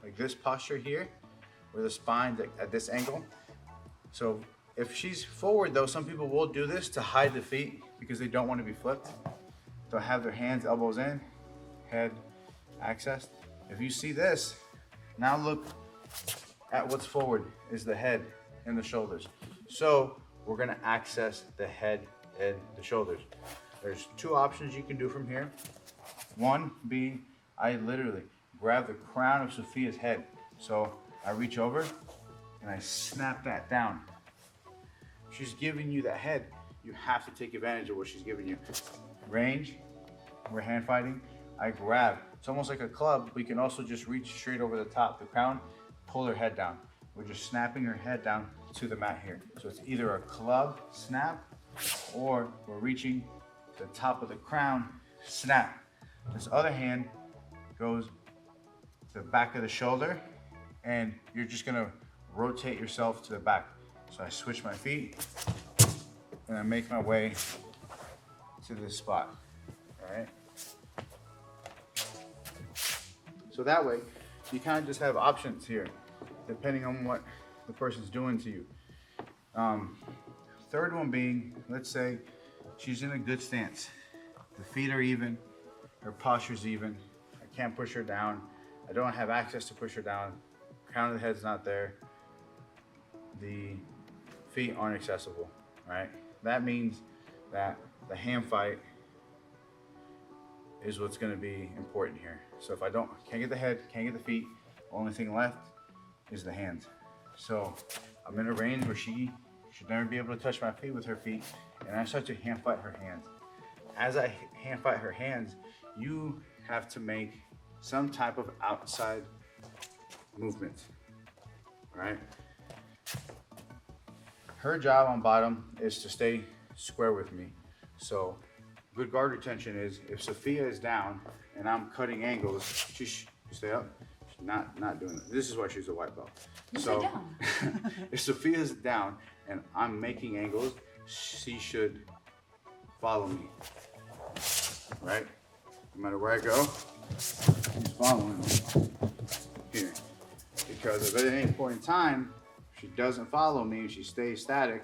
like this posture here, where the spine's at this angle. So if she's forward though, some people will do this to hide the feet because they don't want to be flipped. They'll have their hands, elbows in, head accessed. If you see this, now look at what's forward is the head and the shoulders. So we're gonna access the head and the shoulders. There's 2 options you can do from here. One being, I literally grab the crown of Sophia's head. So I reach over and I snap that down. She's giving you that head. You have to take advantage of what she's giving you. Range, we're hand fighting. I grab. It's almost like a club. We can also just reach straight over the top, the crown, pull her head down. We're just snapping her head down to the mat here. So it's either a club snap or we're reaching the top of the crown, snap. This other hand goes to the back of the shoulder and you're just gonna rotate yourself to the back. So I switch my feet and I make my way to this spot, all right? So that way, you kind of just have options here, depending on what the person's doing to you. Third one being, let's say she's in a good stance. The feet are even, her posture's even. I can't push her down. I don't have access to push her down. Crown of the head's not there. The feet aren't accessible, right? That means that the hand fight is what's gonna be important here. So if I can't get the head, can't get the feet, only thing left is the hands. So I'm in a range where she should never be able to touch my feet with her feet, and I start to hand fight her hands. As I hand fight her hands, you have to make some type of outside movement, all right? Her job on bottom is to stay square with me. So good guard retention is if Sophia is down and I'm cutting angles, stay up. She's not doing it. This is why she's a white belt. So if Sophia's down and I'm making angles, she should follow me, right? No matter where I go, she's following me here. Because if at any point in time, she doesn't follow me and she stays static,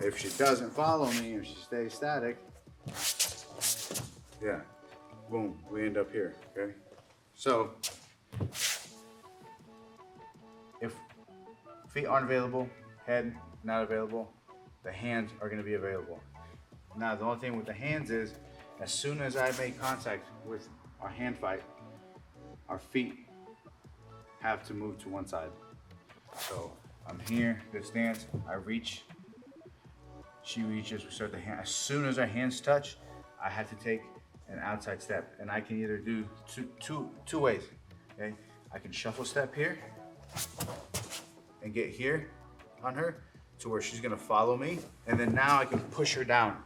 if she doesn't follow me and she stays static, yeah, boom, we end up here, okay? So, if feet aren't available, head not available, the hands are gonna be available. Now, the only thing with the hands is, as soon as I make contact with our hand fight, our feet have to move to one side. So I'm here, good stance, I reach, she reaches, we start the hand. As soon as our hands touch, I have to take an outside step. And I can either do two ways, okay? I can shuffle step here and get here on her to where she's gonna follow me. And then now I can push her down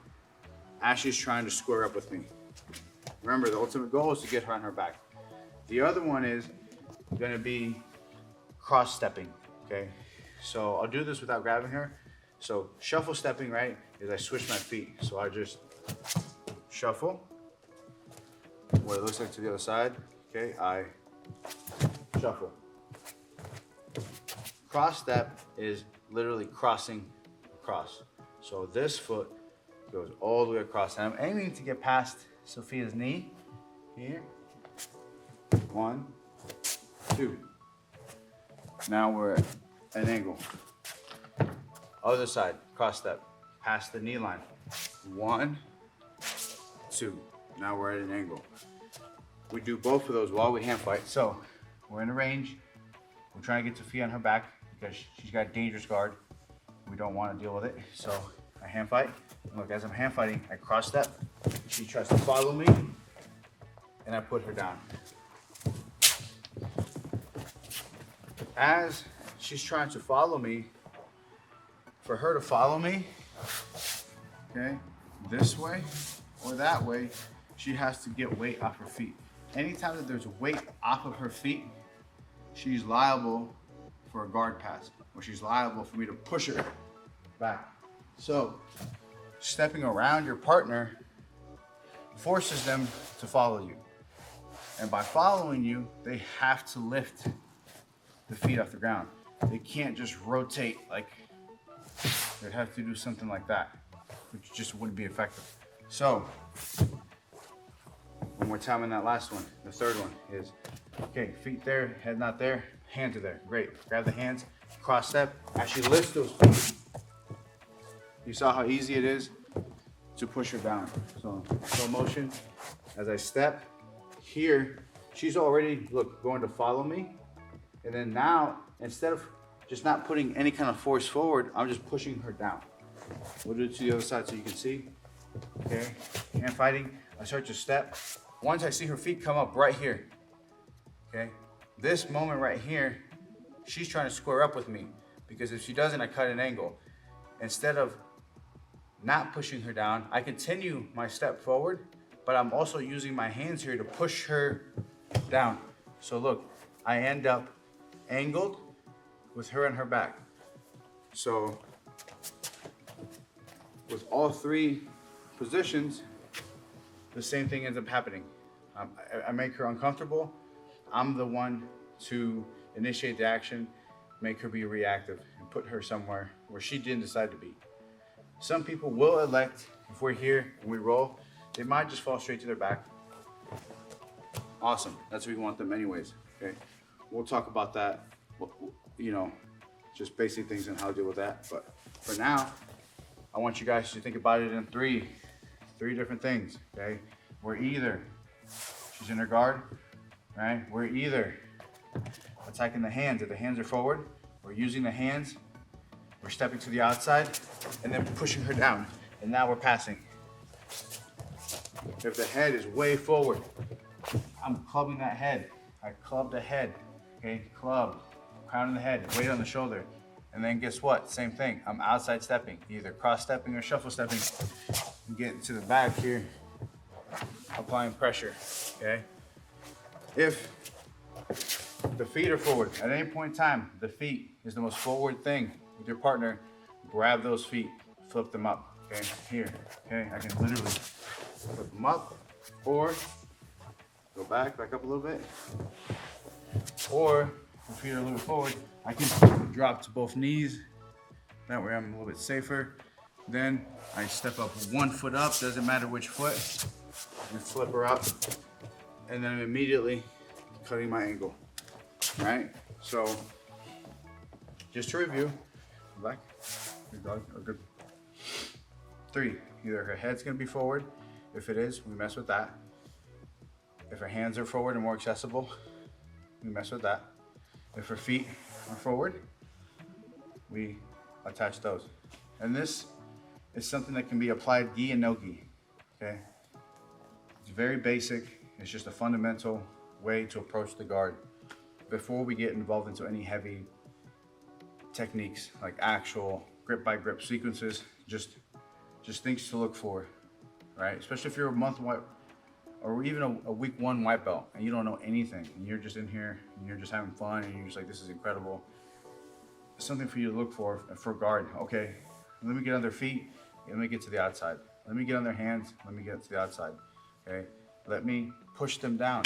as she's trying to square up with me. Remember, the ultimate goal is to get her on her back. The other one is gonna be cross stepping, okay? So I'll do this without grabbing her. So shuffle stepping, right, is I switch my feet. So I just shuffle, what it looks like to the other side, okay? I shuffle. Cross step is literally crossing across. So this foot goes all the way across. And I'm aiming to get past Sophia's knee here. 1, 2. Now we're at an angle. Other side, cross step, past the knee line. 1, 2. Now we're at an angle. We do both of those while we hand fight. So we're in a range. We're trying to get Sophia on her back. because she's got a dangerous guard. We don't want to deal with it. So I hand fight. And look, as I'm hand fighting, I cross step. She tries to follow me, and I put her down. As she's trying to follow me, for her to follow me, okay, this way or that way, she has to get weight off her feet. Anytime that there's weight off of her feet, she's liable for a guard pass, or she's liable for me to push her back. So stepping around your partner forces them to follow you. And by following you, they have to lift the feet off the ground. They can't just rotate like, they'd have to do something like that, which just wouldn't be effective. So, one more time on that last one. The third one is, okay, feet there, head not there, hands are there. Great. Grab the hands, cross step, actually lift those feet. You saw how easy it is to push her down. So, slow motion, as I step here, she's already, look, going to follow me. And then now, instead of just not putting any kind of force forward, I'm just pushing her down. We'll do it to the other side so you can see. Okay, hand fighting, I start to step. Once I see her feet come up right here, okay, this moment right here, she's trying to square up with me, because if she doesn't, I cut an angle. Instead of not pushing her down, I continue my step forward, but I'm also using my hands here to push her down. So look, I end up angled with her on her back. So with all three positions, the same thing ends up happening. I make her uncomfortable. I'm the one to initiate the action, make her be reactive, and put her somewhere where she didn't decide to be. Some people will elect, if we're here and we roll, they might just fall straight to their back. Awesome, that's where we want them anyways, okay? We'll talk about that, you know, just basic things and how to deal with that. But for now, I want you guys to think about it in three different things, okay? We're either, she's in her guard, right? We're either attacking the hands. If the hands are forward, we're using the hands, we're stepping to the outside, and then pushing her down. And now we're passing. If the head is way forward, I'm clubbing that head. I club the head, okay? Club, crown of the head, weight on the shoulder. And then guess what? Same thing. I'm outside stepping, either cross stepping or shuffle stepping. Get to the back here, applying pressure, okay? If the feet are forward, at any point in time, the feet is the most forward thing with your partner. Grab those feet, flip them up, okay? Here, okay? I can literally flip them up, or go back up a little bit, or if feet are a little forward, I can drop to both knees. That way I'm a little bit safer. Then I step up one foot up, doesn't matter which foot, and flip her up. And then I'm immediately cutting my angle, right? So just to review, back, good dog, or good. 3, either her head's gonna be forward. If it is, we mess with that. If her hands are forward and more accessible, we mess with that. If her feet are forward, we attach those. And this is something that can be applied gi and no gi, okay? It's very basic. It's just a fundamental way to approach the guard before we get involved into any heavy techniques like actual grip by grip sequences. Just things to look for, right? Especially if you're a month white or even a week 1 white belt and you don't know anything and you're just in here and you're just having fun and you're just like, this is incredible. It's something for you to look for guard. Okay, let me get on their feet, let me get to the outside. Let me get on their hands, let me get to the outside. Okay, let me push them down,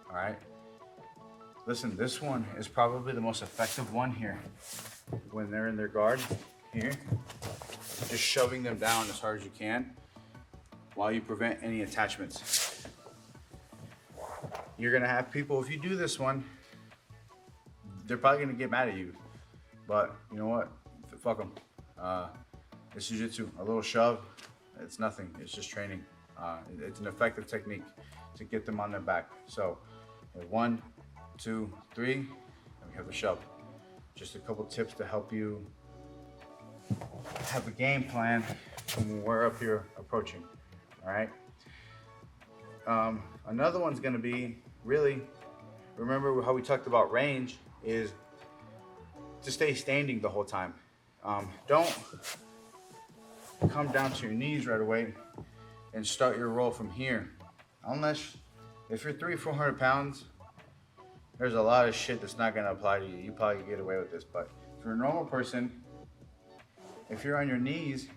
all right? Listen, this one is probably the most effective one here. When they're in their guard, here, just shoving them down as hard as you can while you prevent any attachments. You're gonna have people, if you do this one, they're probably gonna get mad at you. But you know what? Fuck them. It's jiu-jitsu. A little shove, it's nothing. It's just training. It's an effective technique to get them on their back. So 1, 2, 3, and we have the shove. just a couple tips to help you have a game plan when we're up here approaching. All right. Another one's going to be really, remember how we talked about range, is to stay standing the whole time. Don't come down to your knees right away and start your roll from here. Unless, if you're 300-400 pounds, there's a lot of shit that's not gonna apply to you. You probably can get away with this, but if you're a normal person, if you're on your knees,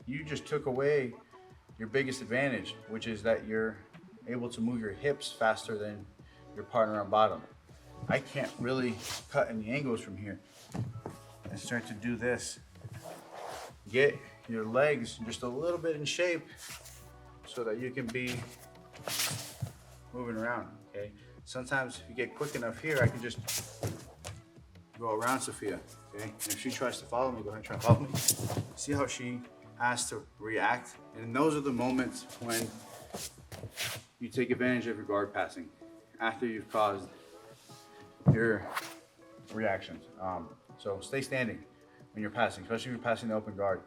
you just took away your biggest advantage, which is that you're able to move your hips faster than your partner on bottom. I can't really cut any angles from here and start to do this. Get your legs just a little bit in shape so that you can be moving around, okay? Sometimes if you get quick enough here, I can just go around Sophia, okay? And if she tries to follow me, go ahead and try to follow me. See how she has to react? And those are the moments when you take advantage of your guard passing after you've caused your reactions. So stay standing when you're passing, especially if you're passing the open guard.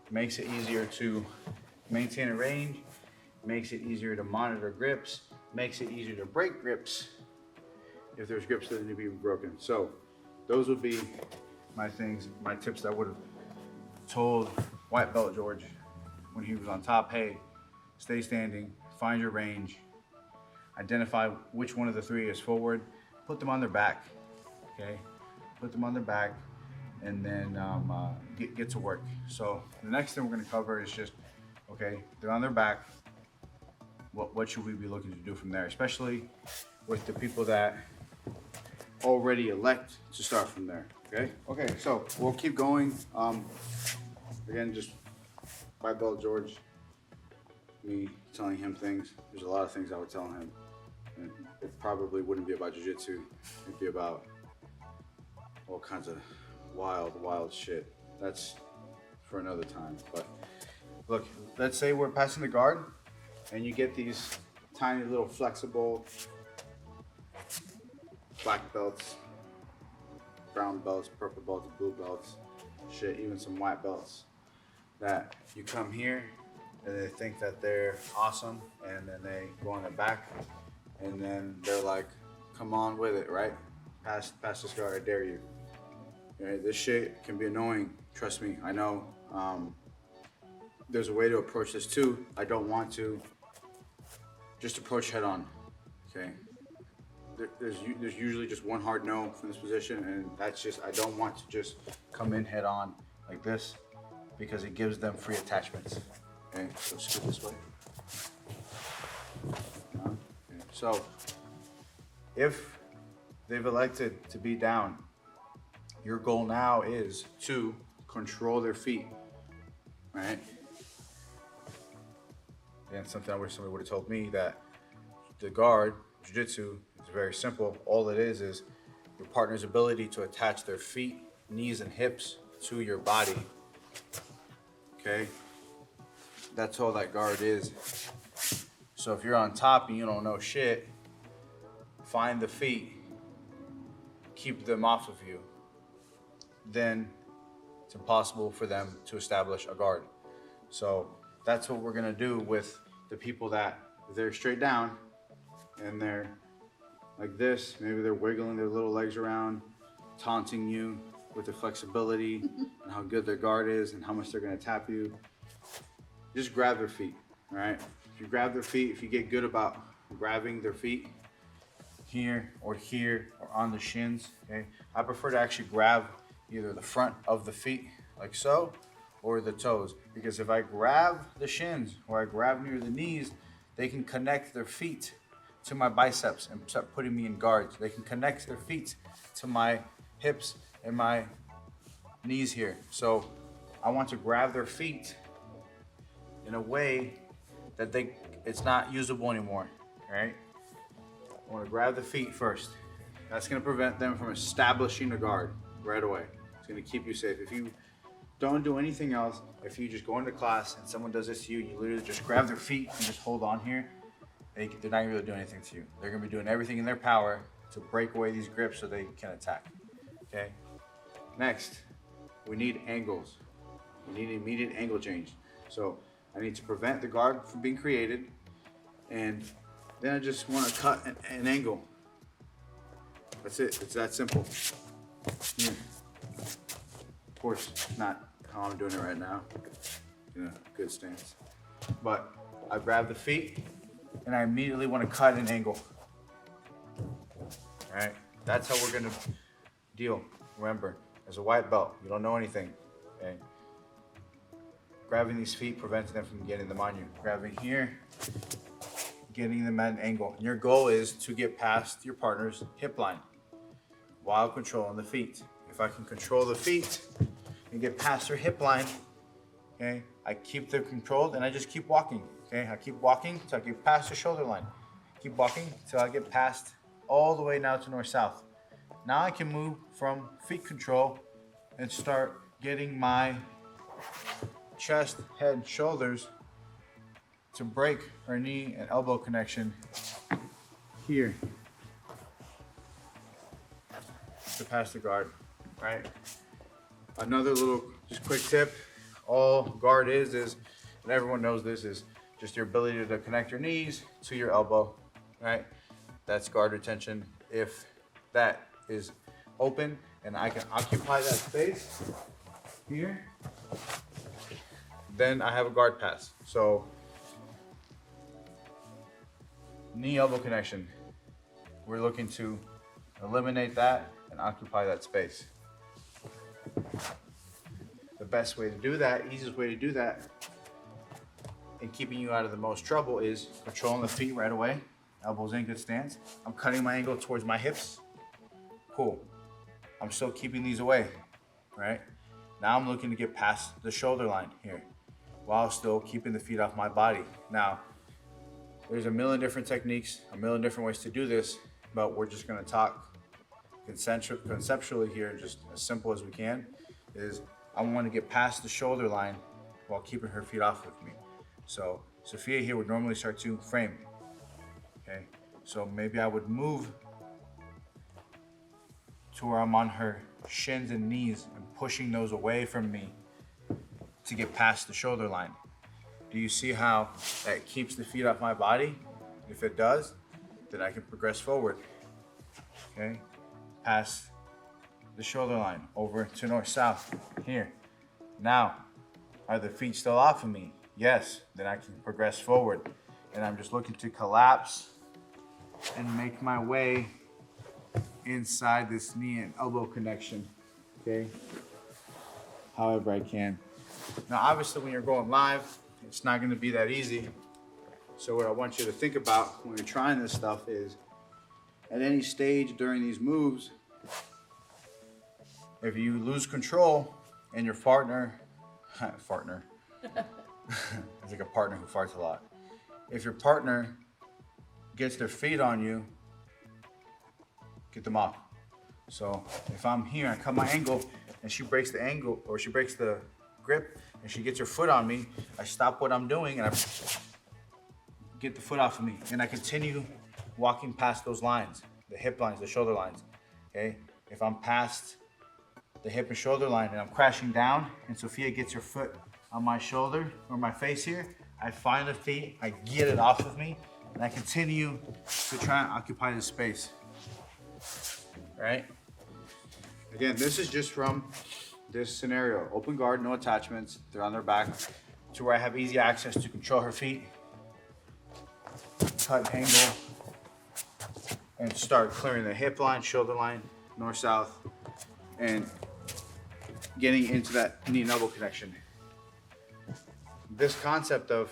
It makes it easier to maintain a range, makes it easier to monitor grips, makes it easier to break grips if there's grips that need to be broken. So those would be my things, my tips that I would have told white belt George when he was on top. Hey, stay standing, find your range, identify which one of the three is forward, put them on their back, okay? Put them on their back, and then get to work. So the next thing we're gonna cover is just, okay, they're on their back, what should we be looking to do from there, especially with the people that already elect to start from there, okay? Okay, so we'll keep going. Again, just white belt George, me telling him things. There's a lot of things I would tell him. And it probably wouldn't be about jiu-jitsu. It'd be about all kinds of wild shit. That's for another time. But look, let's say we're passing the guard and you get these tiny little flexible black belts, brown belts, purple belts, blue belts, shit, even some white belts, that you come here and they think that they're awesome, and then they go on their back and then they're like, come on with it, right? Pass this guard, I dare you. Okay, this shit can be annoying, trust me, I know. There's a way to approach this too. I don't want to just approach head on, okay? There's usually just one hard no from this position, and that's just, I don't want to just come in head on like this because it gives them free attachments. Okay, so scoot this way. Okay. So if they've elected to be down, your goal now is to control their feet, right? And something I wish somebody would have told me, that the guard, jiu-jitsu, is very simple. All it is your partner's ability to attach their feet, knees, and hips to your body, okay? That's all that guard is. So if you're on top and you don't know shit, find the feet, keep them off of you, then it's impossible for them to establish a guard. So that's what we're gonna do with the people that they're straight down and they're like this. Maybe they're wiggling their little legs around, taunting you with their flexibility and how good their guard is and how much they're gonna tap you. Just grab their feet, all right? If you grab their feet, if you get good about grabbing their feet here or on the shins, okay? I prefer to actually grab either the front of the feet like so, or the toes, because if I grab the shins or I grab near the knees, they can connect their feet to my biceps and start putting me in guards. They can connect their feet to my hips and my knees here. So I want to grab their feet in a way that it's not usable anymore, right? I want to grab the feet first. That's gonna prevent them from establishing a guard right away. It's gonna keep you safe. If you don't do anything else, if you just go into class and someone does this to you, you literally just grab their feet and just hold on here, they're not really doing anything to you. They're gonna be doing everything in their power to break away these grips so they can attack, okay? Next, we need angles. We need an immediate angle change. So I need to prevent the guard from being created, and then I just want to cut an angle. That's it. It's that simple. Here. Of course, not how I'm doing it right now. In a good stance. But I grab the feet, and I immediately want to cut an angle. All right. That's how we're gonna deal. Remember, as a white belt, you don't know anything. Okay. Grabbing these feet prevents them from getting them on you. Grabbing here, getting them at an angle. And your goal is to get past your partner's hip line while controlling the feet. If I can control the feet and get past their hip line, okay, I keep them controlled and I just keep walking. Okay, I keep walking till I get past the shoulder line. Keep walking till I get past all the way now to north-south. Now I can move from feet control and start getting my chest, head, shoulders to break our knee and elbow connection here to pass the guard, right? Another little just quick tip, all guard is, and everyone knows this, is just your ability to connect your knees to your elbow, right? That's guard retention. If that is open and I can occupy that space here, then I have a guard pass. So knee elbow connection, we're looking to eliminate that and occupy that space. The best way to do that, easiest way to do that, and keeping you out of the most trouble is controlling the feet right away. Elbows in, good stance. I'm cutting my angle towards my hips. Cool. I'm still keeping these away, right? Now I'm looking to get past the shoulder line here while still keeping the feet off my body. Now, there's a million different techniques, a million different ways to do this, but we're just gonna talk conceptually here, just as simple as we can, is I wanna get past the shoulder line while keeping her feet off of me. So Sophia here would normally start to frame, okay? So maybe I would move to where I'm on her shins and knees and pushing those away from me to get past the shoulder line. Do you see how that keeps the feet off my body? If it does, then I can progress forward, okay? Past the shoulder line, over to north-south, here. Now, are the feet still off of me? Yes, then I can progress forward. And I'm just looking to collapse and make my way inside this knee and elbow connection, okay? However I can. Now, obviously, when you're going live, it's not gonna be that easy. So what I want you to think about when you're trying this stuff is, at any stage during these moves, if you lose control and your partner, it's like a partner who farts a lot. If your partner gets their feet on you, get them off. So if I'm here, I cut my angle, and she breaks the angle, or she breaks the grip, and she gets her foot on me, I stop what I'm doing, and I get the foot off of me, and I continue walking past those lines, the hip lines, the shoulder lines, okay? If I'm past the hip and shoulder line and I'm crashing down, and Sophia gets her foot on my shoulder or my face here, I find the feet, I get it off of me, and I continue to try and occupy the space, right? Again, this is just from this scenario. Open guard, no attachments, they're on their back, to where I have easy access to control her feet, cut angle, and start clearing the hip line, shoulder line, north-south, and getting into that knee and elbow connection. This concept of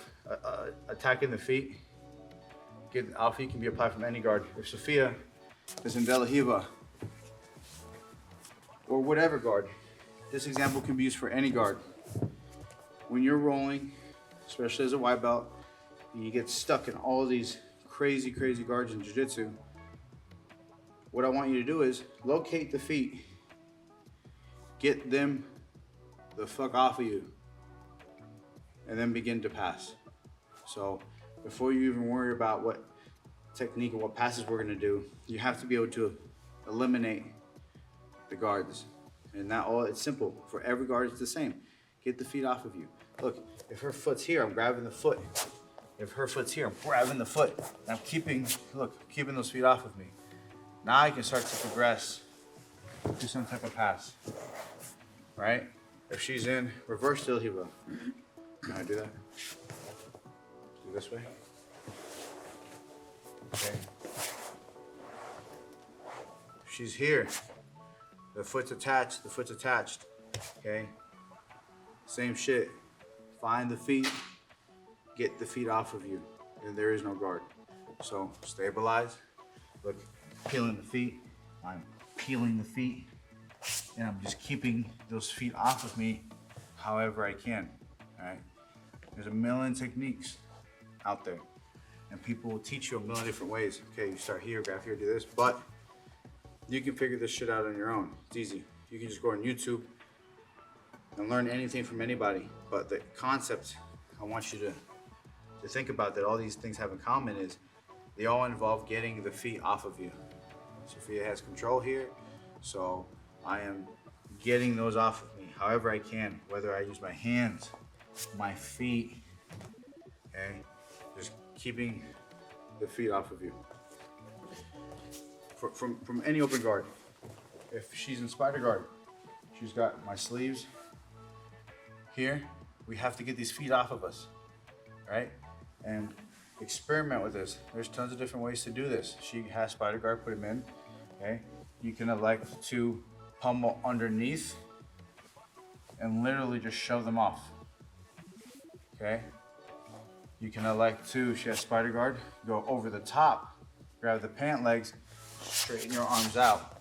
attacking the feet, alpha can be applied from any guard. If Sophia is in De La Hiva, or whatever guard, this example can be used for any guard. When you're rolling, especially as a white belt, you get stuck in all these crazy guards in Jiu Jitsu. What I want you to do is locate the feet, get them the fuck off of you, and then begin to pass. So before you even worry about what technique and what passes we're gonna do, you have to be able to eliminate the guards, And that all, it's simple. For every guard, it's the same. Get the feet off of you. Look, if her foot's here, I'm grabbing the foot. If her foot's here, I'm grabbing the foot. And I'm keeping, look, keeping those feet off of me. Now I can start to progress to some type of pass, right? If she's in reverse still, he will. Can I do that? Do this way. Okay. If she's here, the foot's attached, okay? Same shit. Find the feet, get the feet off of you, and there is no guard. So stabilize. Look, peeling the feet. I'm peeling the feet, and I'm just keeping those feet off of me however I can, all right? There's a million techniques out there, and people will teach you a million different ways. Okay, you start here, grab here, do this, but you can figure this shit out on your own. It's easy. You can just go on YouTube and learn anything from anybody. But the concept I want you to think about that all these things have in common is they all involve getting the feet off of you. Sophia has control here, so I am getting those off of me however I can, whether I use my hands, my feet, okay? Just keeping the feet off of you. From any open guard. If she's in spider guard, she's got my sleeves here. We have to get these feet off of us, right? And experiment with this. There's tons of different ways to do this. She has spider guard, put them in, okay? You can elect to pummel underneath and literally just shove them off, okay? You can elect to, she has spider guard, go over the top, grab the pant legs, straighten your arms out,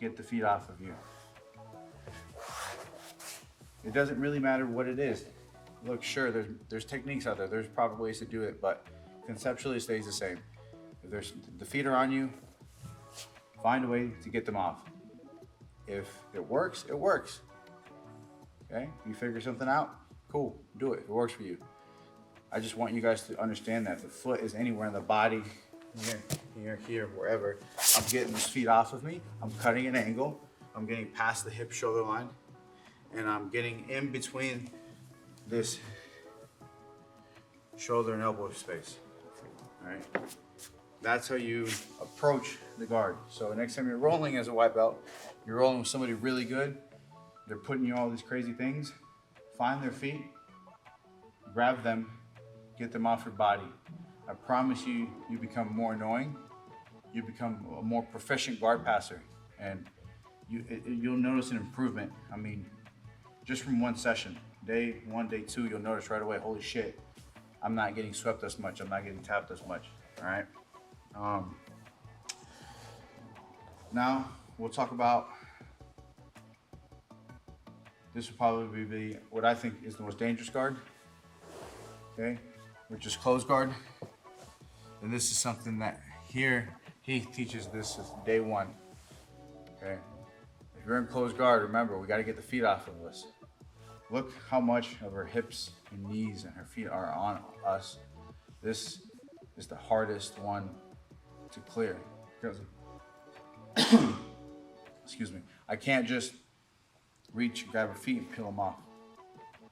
get the feet off of you. It doesn't really matter what it is. Look, sure, there's techniques out there. There's proper ways to do it, but conceptually it stays the same. If the feet are on you, find a way to get them off. If it works, it works. Okay? You figure something out, cool, do it. It works for you. I just want you guys to understand that the foot is anywhere in the body, here, wherever. I'm getting these feet off of me. I'm cutting an angle. I'm getting past the hip shoulder line, and I'm getting in between this shoulder and elbow space. All right. That's how you approach the guard. So next time you're rolling as a white belt, you're rolling with somebody really good. They're putting you all these crazy things. Find their feet, grab them, get them off your body. I promise you, you become more annoying. You become a more proficient guard passer, and you'll notice an improvement. I mean, just from one session, day one, day two, you'll notice right away, holy shit, I'm not getting swept as much. I'm not getting tapped as much, all right? Now we'll talk about, this will probably be what I think is the most dangerous guard, okay? Which is closed guard. And this is something that here, he teaches this as day one, okay? If you're in closed guard, remember, we gotta get the feet off of us. Look how much of her hips and knees and her feet are on us. This is the hardest one to clear. Because, excuse me, I can't just reach, grab her feet and peel them off,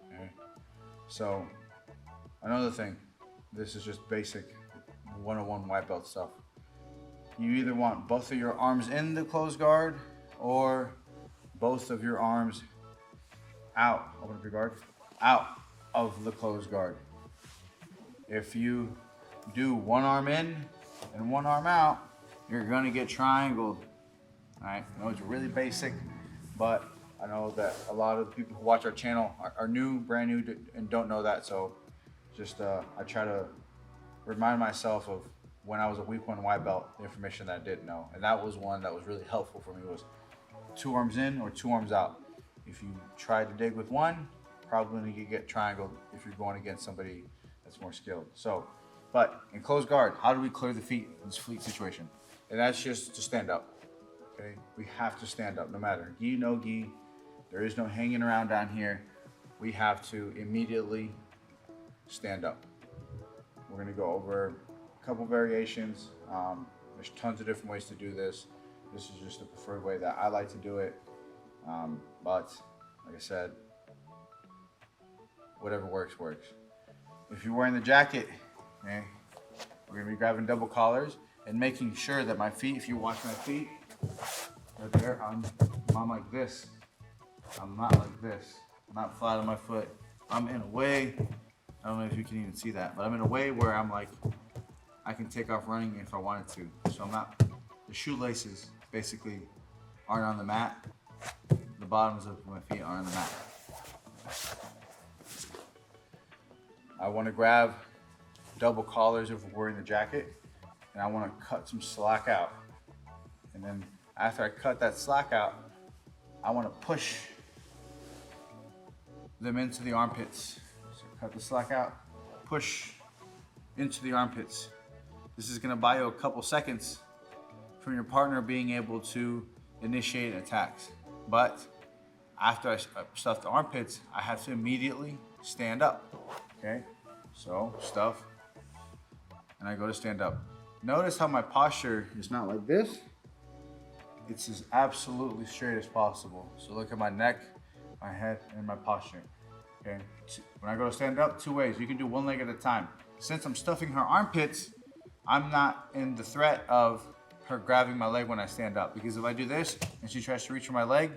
okay? So, another thing, this is just basic 101 white belt stuff. You either want both of your arms in the closed guard or both of your arms out, open up your guard, out of the closed guard. If you do one arm in and one arm out, you're gonna get triangled, all right? I know it's really basic, but I know that a lot of the people who watch our channel are new, brand new, and don't know that, so just I try to remind myself of when I was a week one white belt, the information that I didn't know. And that was one that was really helpful for me, was 2 arms in or 2 arms out. If you try to dig with one, probably gonna get triangled if you're going against somebody that's more skilled. So, but in closed guard, how do we clear the feet in this fleet situation? And that's just to stand up, okay? We have to stand up, no matter gi, no gi. There is no hanging around down here. We have to immediately stand up. We're gonna go over a couple variations. There's tons of different ways to do this. This is just the preferred way that I like to do it. But like I said, whatever works, works. If you're wearing the jacket, okay, we're gonna be grabbing double collars and making sure that my feet, if you watch my feet, right there, I'm like this. I'm not like this. I'm not flat on my foot. I'm in a way, I don't know if you can even see that, but I'm in a way where I'm like, I can take off running if I wanted to. So I'm not, the shoelaces basically aren't on the mat. The bottoms of my feet are on the mat. I want to grab double collars if we're wearing the jacket, and I want to cut some slack out. And then after I cut that slack out, I want to push them into the armpits. So cut the slack out, push into the armpits. This is going to buy you a couple seconds from your partner being able to initiate attacks. But after I stuff the armpits, I have to immediately stand up. Okay, so stuff, and I go to stand up. Notice how my posture is not like this. It's as absolutely straight as possible. So look at my neck, my head, and my posture. Okay, when I go to stand up, two ways. You can do one leg at a time. Since I'm stuffing her armpits, I'm not in the threat of her grabbing my leg when I stand up, because if I do this and she tries to reach for my leg,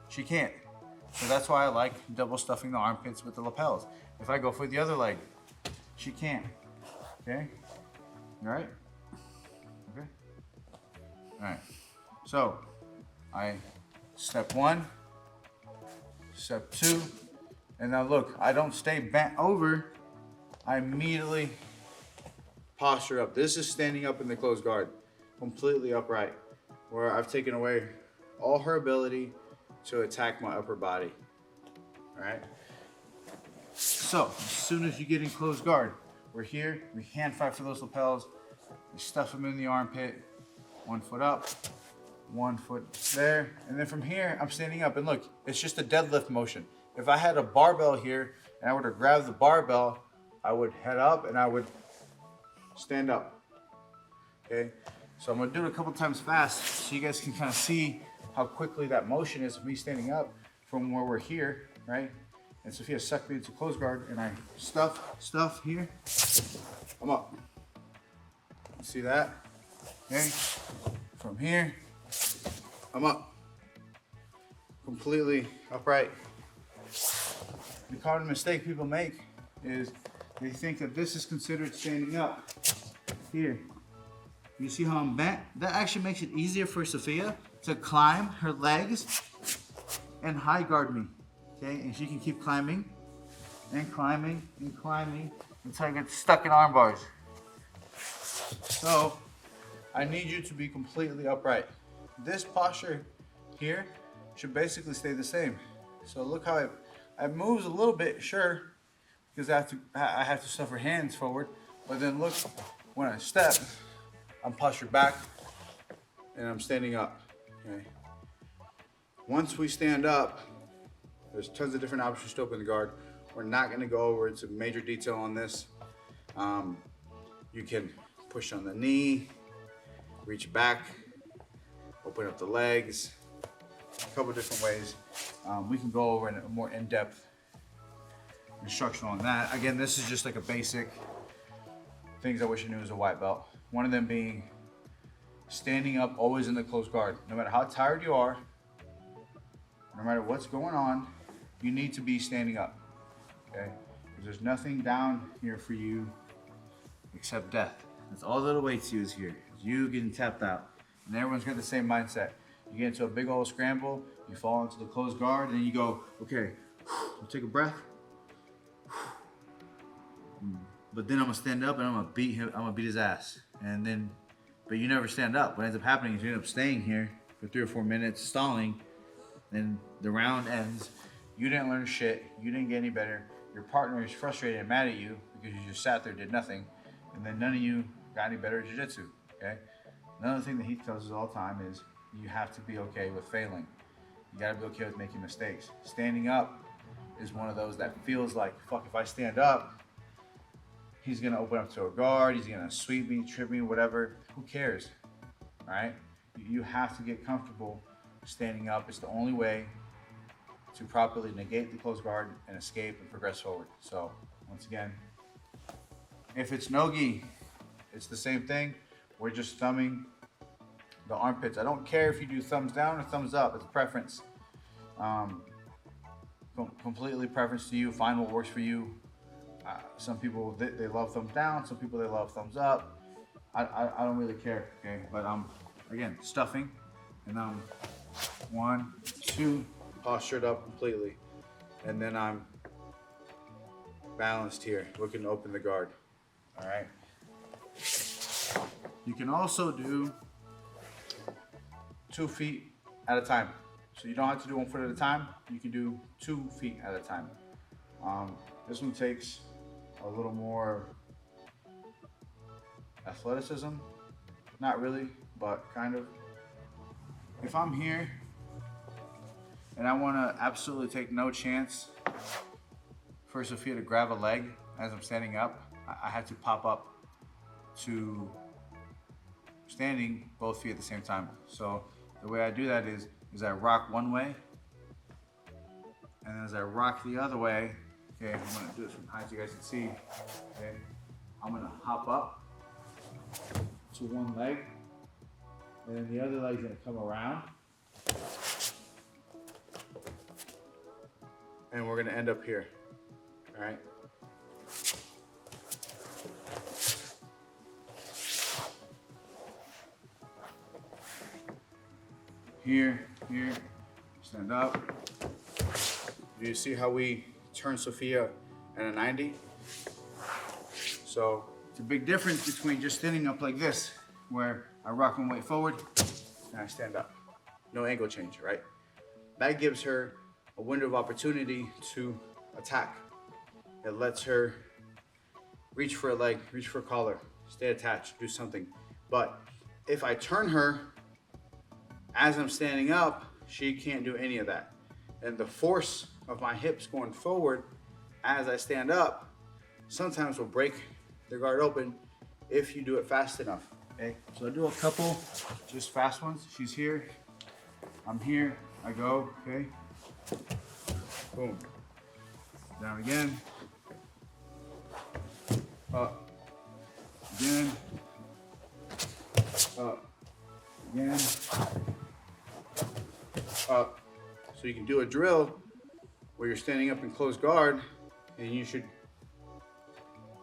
she can't. So that's why I like double stuffing the armpits with the lapels. If I go for the other leg, she can't. Okay? All right? Okay? All right. So I step one, step two, and now look, I don't stay bent over. I immediately posture up. This is standing up in the closed guard, completely upright, where I've taken away all her ability to attack my upper body. All right? So as soon as you get in closed guard, we're here, we hand fight for those lapels, we stuff them in the armpit, 1 foot up, 1 foot there, and then from here, I'm standing up, and look, it's just a deadlift motion. If I had a barbell here, and I were to grab the barbell, I would head up, and I would stand up, okay? So I'm gonna do it a couple times fast, so you guys can kind of see how quickly that motion is of me standing up from where we're here, right? And Sophia sucked me into closed guard, and I stuff here, I'm up. See that? Okay, from here, I'm up, completely upright. The common mistake people make is they think that this is considered standing up. Here, you see how I'm bent? That actually makes it easier for Sophia to climb her legs and high guard me, okay? And she can keep climbing and climbing and climbing until I get stuck in arm bars. So I need you to be completely upright. This posture here should basically stay the same. So look how it moves a little bit, sure, because I have to stuff her hands forward, but then look, when I step, I'm postured back and I'm standing up, okay? Once we stand up, there's tons of different options to open the guard. We're not gonna go over into major detail on this. You can push on the knee, reach back, open up the legs, a couple different ways. We can go over in a more in-depth instruction on that. Again, this is just like a basic things I wish I knew as a white belt. One of them being standing up always in the closed guard. No matter how tired you are, no matter what's going on, you need to be standing up, okay? Because there's nothing down here for you except death. That's all that awaits you is here. You getting tapped out. And everyone's got the same mindset. You get into a big old scramble, you fall into the closed guard, and you go, okay, you take a breath. But then I'm gonna stand up and I'm gonna beat him, I'm gonna beat his ass. And then, but you never stand up. What ends up happening is you end up staying here for 3 or 4 minutes, stalling, then the round ends. You didn't learn shit, you didn't get any better. Your partner is frustrated and mad at you because you just sat there, did nothing, and then none of you got any better at jiu-jitsu, okay? Another thing that he tells us all the time is you have to be okay with failing. You gotta be okay with making mistakes. Standing up is one of those that feels like, fuck, if I stand up, he's gonna open up to a guard, he's gonna sweep me, trip me, whatever. Who cares, all right? You have to get comfortable standing up. It's the only way to properly negate the closed guard and escape and progress forward. So once again, if it's no-gi, it's the same thing. We're just thumbing the armpits. I don't care if you do thumbs down or thumbs up, it's preference. Completely preference to you, find what works for you. Some people, they love thumbs down, some people they love thumbs up. I don't really care, okay? But again, stuffing, and I'm 1, 2, postured up completely. And then I'm balanced here, looking to open the guard, all right? You can also do 2 feet at a time. So you don't have to do 1 foot at a time. You can do 2 feet at a time. This one takes a little more athleticism. Not really, but kind of. If I'm here and I want to absolutely take no chance for Sophia to grab a leg as I'm standing up, I have to pop up to standing both feet at the same time. So the way I do that is I rock one way, and as I rock the other way, okay, I'm gonna do this from high so you guys can see, okay, I'm gonna hop up to one leg, and then the other leg's gonna come around, and we're gonna end up here, all right? Here, stand up. Do you see how we turn Sophia at a 90? So it's a big difference between just standing up like this, where I rock my weight forward and I stand up. No angle change, right? That gives her a window of opportunity to attack. It lets her reach for a leg, reach for a collar, stay attached, do something. But if I turn her as I'm standing up, she can't do any of that. And the force of my hips going forward as I stand up sometimes will break the guard open if you do it fast enough, okay? So I do a couple just fast ones. She's here, I'm here, I go, okay? Boom. Down again. Up. Again. Up. Again. Up. So you can do a drill where you're standing up in closed guard and you should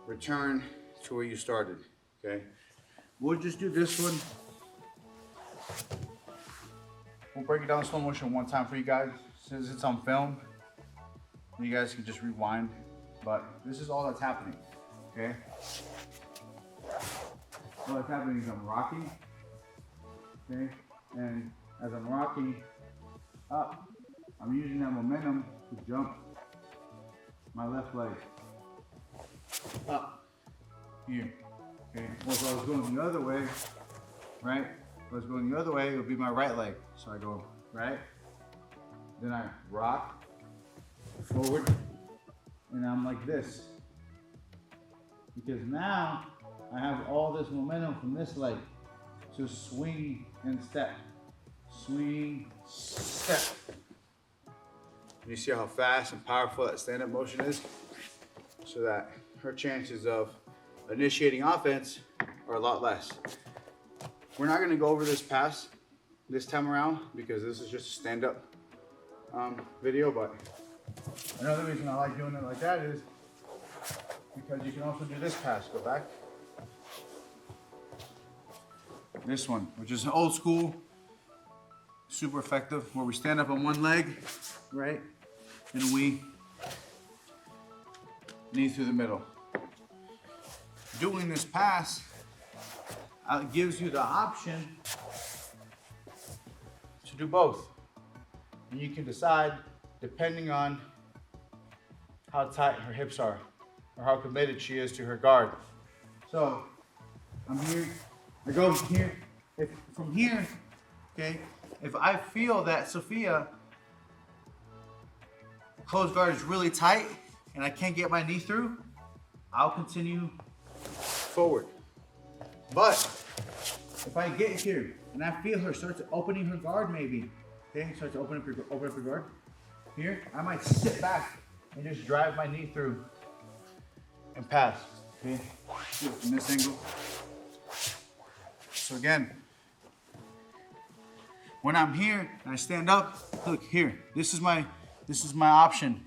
return to where you started, okay? We'll just do this one. We'll break it down in slow motion one time for you guys. Since it's on film, you guys can just rewind, but this is all that's happening, okay? All that's happening is I'm rocking, okay? And as I'm rocking up, I'm using that momentum to jump my left leg up here, okay? Well, if I was going the other way, right? If I was going the other way, it would be my right leg. So I go right, then I rock forward, and I'm like this. Because now I have all this momentum from this leg to swing and step. Swing, step. You see how fast and powerful that stand-up motion is? So that her chances of initiating offense are a lot less. We're not gonna go over this pass this time around because this is just a stand-up video, but another reason I like doing it like that is because you can also do this pass. Go back. This one, which is old school, super effective, where we stand up on one leg, right? And we knee through the middle. Doing this pass gives you the option to do both. And you can decide, depending on how tight her hips are or how committed she is to her guard. So I'm here, I go here. If from here, okay, if I feel that Sophia closed guard is really tight and I can't get my knee through, I'll continue forward. But if I get here and I feel her start to opening her guard maybe, okay, start to open up your guard, here, I might sit back and just drive my knee through and pass. Okay, from this angle. So again, when I'm here and I stand up, look here. This is my option.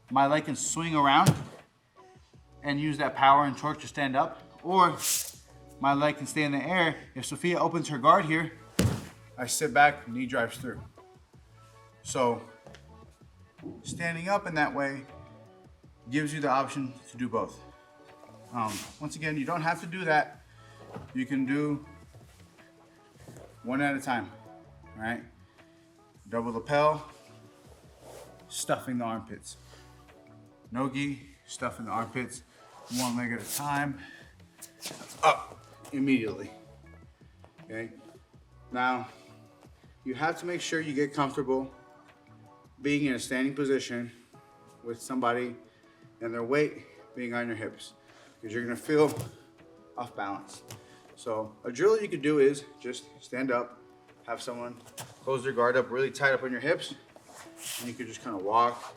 My leg can swing around and use that power and torque to stand up, or my leg can stay in the air. If Sophia opens her guard here, I sit back, knee drives through. So standing up in that way gives you the option to do both. Once again, you don't have to do that. You can do one at a time, all right? Double lapel, stuffing the armpits. No-gi, stuffing the armpits, one leg at a time, up immediately, okay? Now, you have to make sure you get comfortable being in a standing position with somebody and their weight being on your hips, because you're gonna feel off balance. So a drill you could do is just stand up, have someone close their guard up really tight up on your hips, and you could just kind of walk.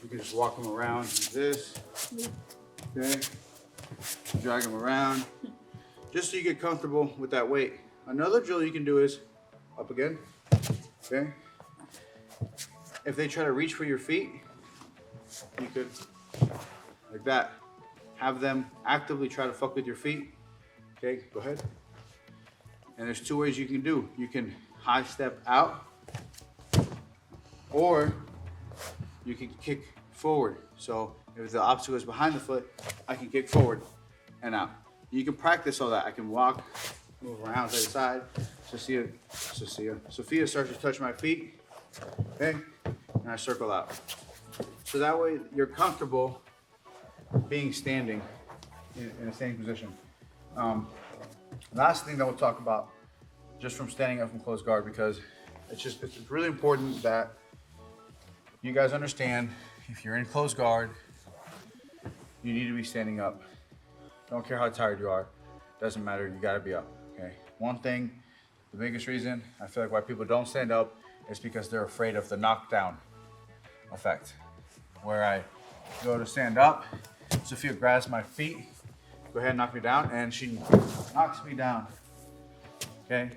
You can just walk them around like this, okay? Drag them around, just so you get comfortable with that weight. Another drill you can do is up again, okay? If they try to reach for your feet, you could, like that, have them actively try to fuck with your feet. Okay, go ahead. And there's two ways you can do. You can high step out, or you can kick forward. So if the obstacle is behind the foot, I can kick forward and out. You can practice all that. I can walk, move around side to side. Sophia starts to touch my feet, okay? And I circle out. So that way you're comfortable being standing in a standing position. Last thing that we'll talk about, just from standing up from closed guard, because it's really important that you guys understand, if you're in closed guard, you need to be standing up. Don't care how tired you are, doesn't matter, you gotta be up, okay? One thing, the biggest reason I feel like why people don't stand up is because they're afraid of the knockdown effect. Where I go to stand up, Sophia grabs my feet, go ahead and knock me down, and she knocks me down, okay?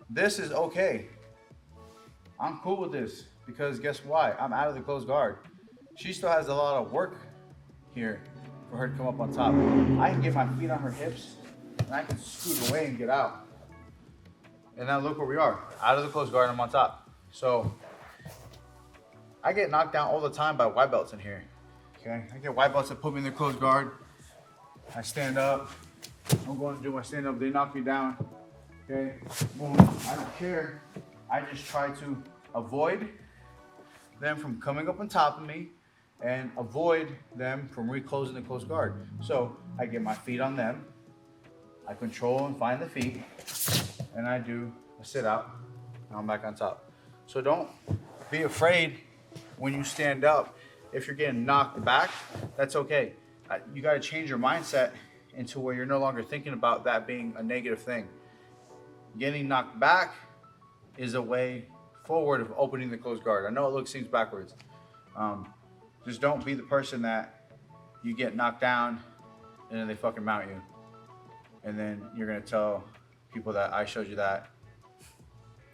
This is okay. I'm cool with this, because guess why? I'm out of the closed guard. She still has a lot of work here for her to come up on top. I can get my feet on her hips, and I can scoot away and get out. And now look where we are, out of the closed guard, I'm on top. So, I get knocked down all the time by white belts in here, okay? I get white belts that put me in the closed guard. I stand up, I'm going to do my stand up, they knock me down, okay? Boom, I don't care. I just try to avoid them from coming up on top of me and avoid them from reclosing the closed guard. So I get my feet on them, I control and find the feet, and I do a sit out, and I'm back on top. So don't be afraid when you stand up. If you're getting knocked back, that's okay. You gotta change your mindset into where you're no longer thinking about that being a negative thing. Getting knocked back is a way forward of opening the closed guard. I know it seems backwards. Just don't be the person that you get knocked down and then they fucking mount you. And then you're gonna tell people that I showed you that,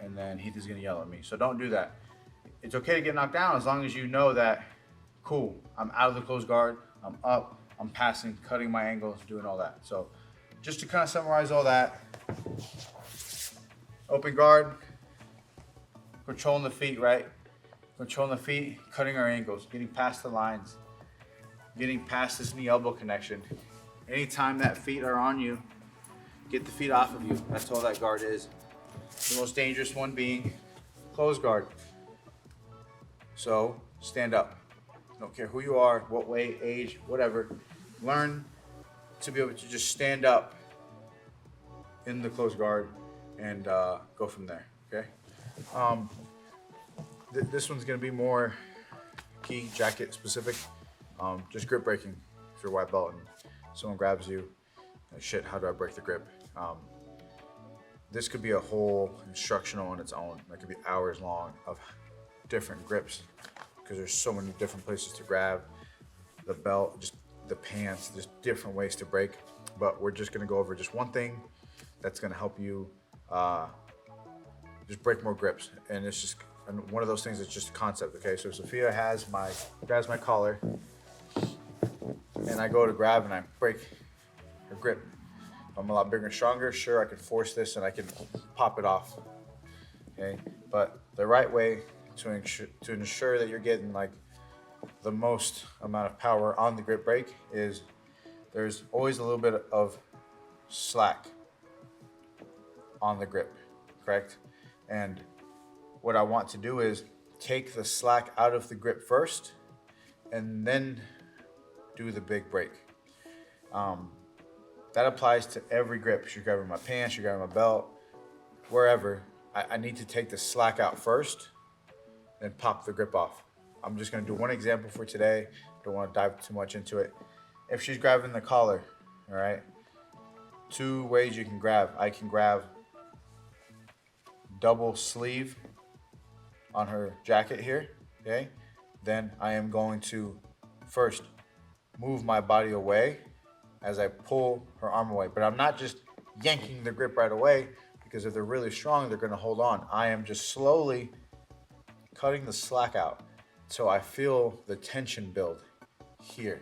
and then Heath is gonna yell at me. So don't do that. It's okay to get knocked down as long as you know that, cool, I'm out of the closed guard, I'm up, I'm passing, cutting my angles, doing all that. So just to kind of summarize all that, open guard, controlling the feet, right? Controlling the feet, cutting our angles, getting past the lines, getting past this knee elbow connection. Anytime that feet are on you, get the feet off of you. That's all that guard is. The most dangerous one being closed guard. So stand up. Don't care who you are, what weight, age, whatever. Learn to be able to just stand up in the closed guard and go from there, okay? This one's gonna be more key jacket specific. Just grip breaking if you're white belt and someone grabs you, shit, how do I break the grip? This could be a whole instructional on its own. That could be hours long of different grips because there's so many different places to grab. The belt, just the pants, there's different ways to break. But we're just gonna go over just one thing that's gonna help you just break more grips. And it's just one of those things that's just a concept, okay? So Sophia grabs my collar, and I go to grab and I break her grip. If I'm a lot bigger and stronger, sure, I can force this and I can pop it off, okay? But the right way to ensure that you're getting like the most amount of power on the grip break is there's always a little bit of slack on the grip, correct? And what I want to do is take the slack out of the grip first and then do the big break. That applies to every grip. You're grabbing my pants, you're grabbing my belt, wherever. I need to take the slack out first, then pop the grip off. I'm just gonna do one example for today. Don't wanna dive too much into it. If she's grabbing the collar, all right, 2 ways you can grab. I can grab double sleeve on her jacket here, okay? Then I am going to first move my body away as I pull her arm away. But I'm not just yanking the grip right away, because if they're really strong, they're gonna hold on. I am just slowly cutting the slack out so I feel the tension build here.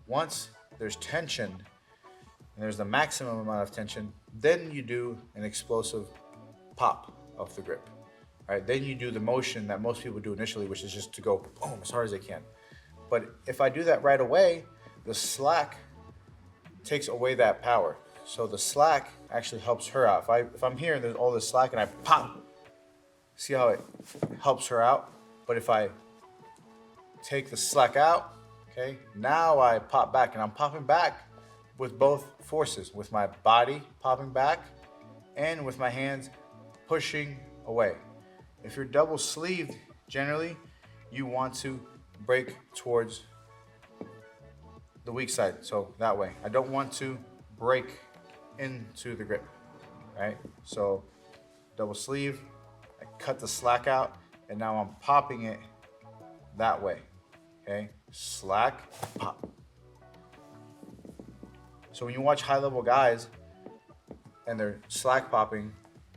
Once there's tension, and there's the maximum amount of tension, then you do an explosive pop of the grip. All right, then you do the motion that most people do initially, which is just to go boom as hard as they can. But if I do that right away, the slack takes away that power. So the slack actually helps her out. If I'm here and there's all this slack and I pop, see how it helps her out? But if I take the slack out, okay, now I pop back, and I'm popping back with both forces, with my body popping back and with my hands pushing away. If you're double sleeved, generally, you want to break towards the weak side, so that way. I don't want to break into the grip, right? So double sleeve, I cut the slack out, and now I'm popping it that way, okay? Slack, pop. So when you watch high-level guys and they're slack popping,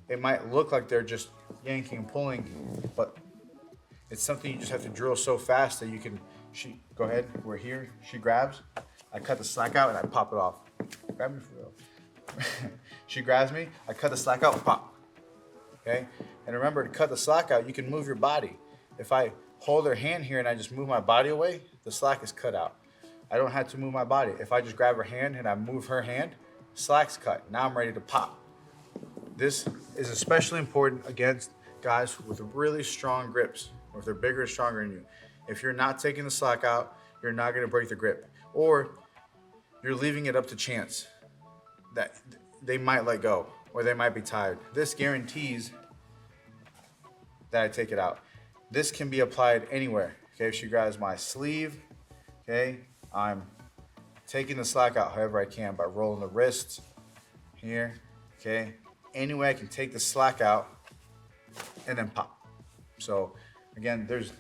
it might look like they're just yanking and pulling, but it's something you just have to drill so fast that you can, go ahead, we're here, she grabs, I cut the slack out and I pop it off. Grab me for real. She grabs me, I cut the slack out, pop, okay? And remember, to cut the slack out, you can move your body. If I hold her hand here and I just move my body away, the slack is cut out. I don't have to move my body. If I just grab her hand and I move her hand, slack's cut. Now I'm ready to pop. This is especially important against guys with really strong grips, or if they're bigger and stronger than you. If you're not taking the slack out, you're not gonna break the grip. Or you're leaving it up to chance that they might let go, or they might be tired. This guarantees that I take it out. This can be applied anywhere. Okay, if she grabs my sleeve, okay, I'm taking the slack out however I can by rolling the wrists here, okay. Any way I can take the slack out and then pop. So again, there's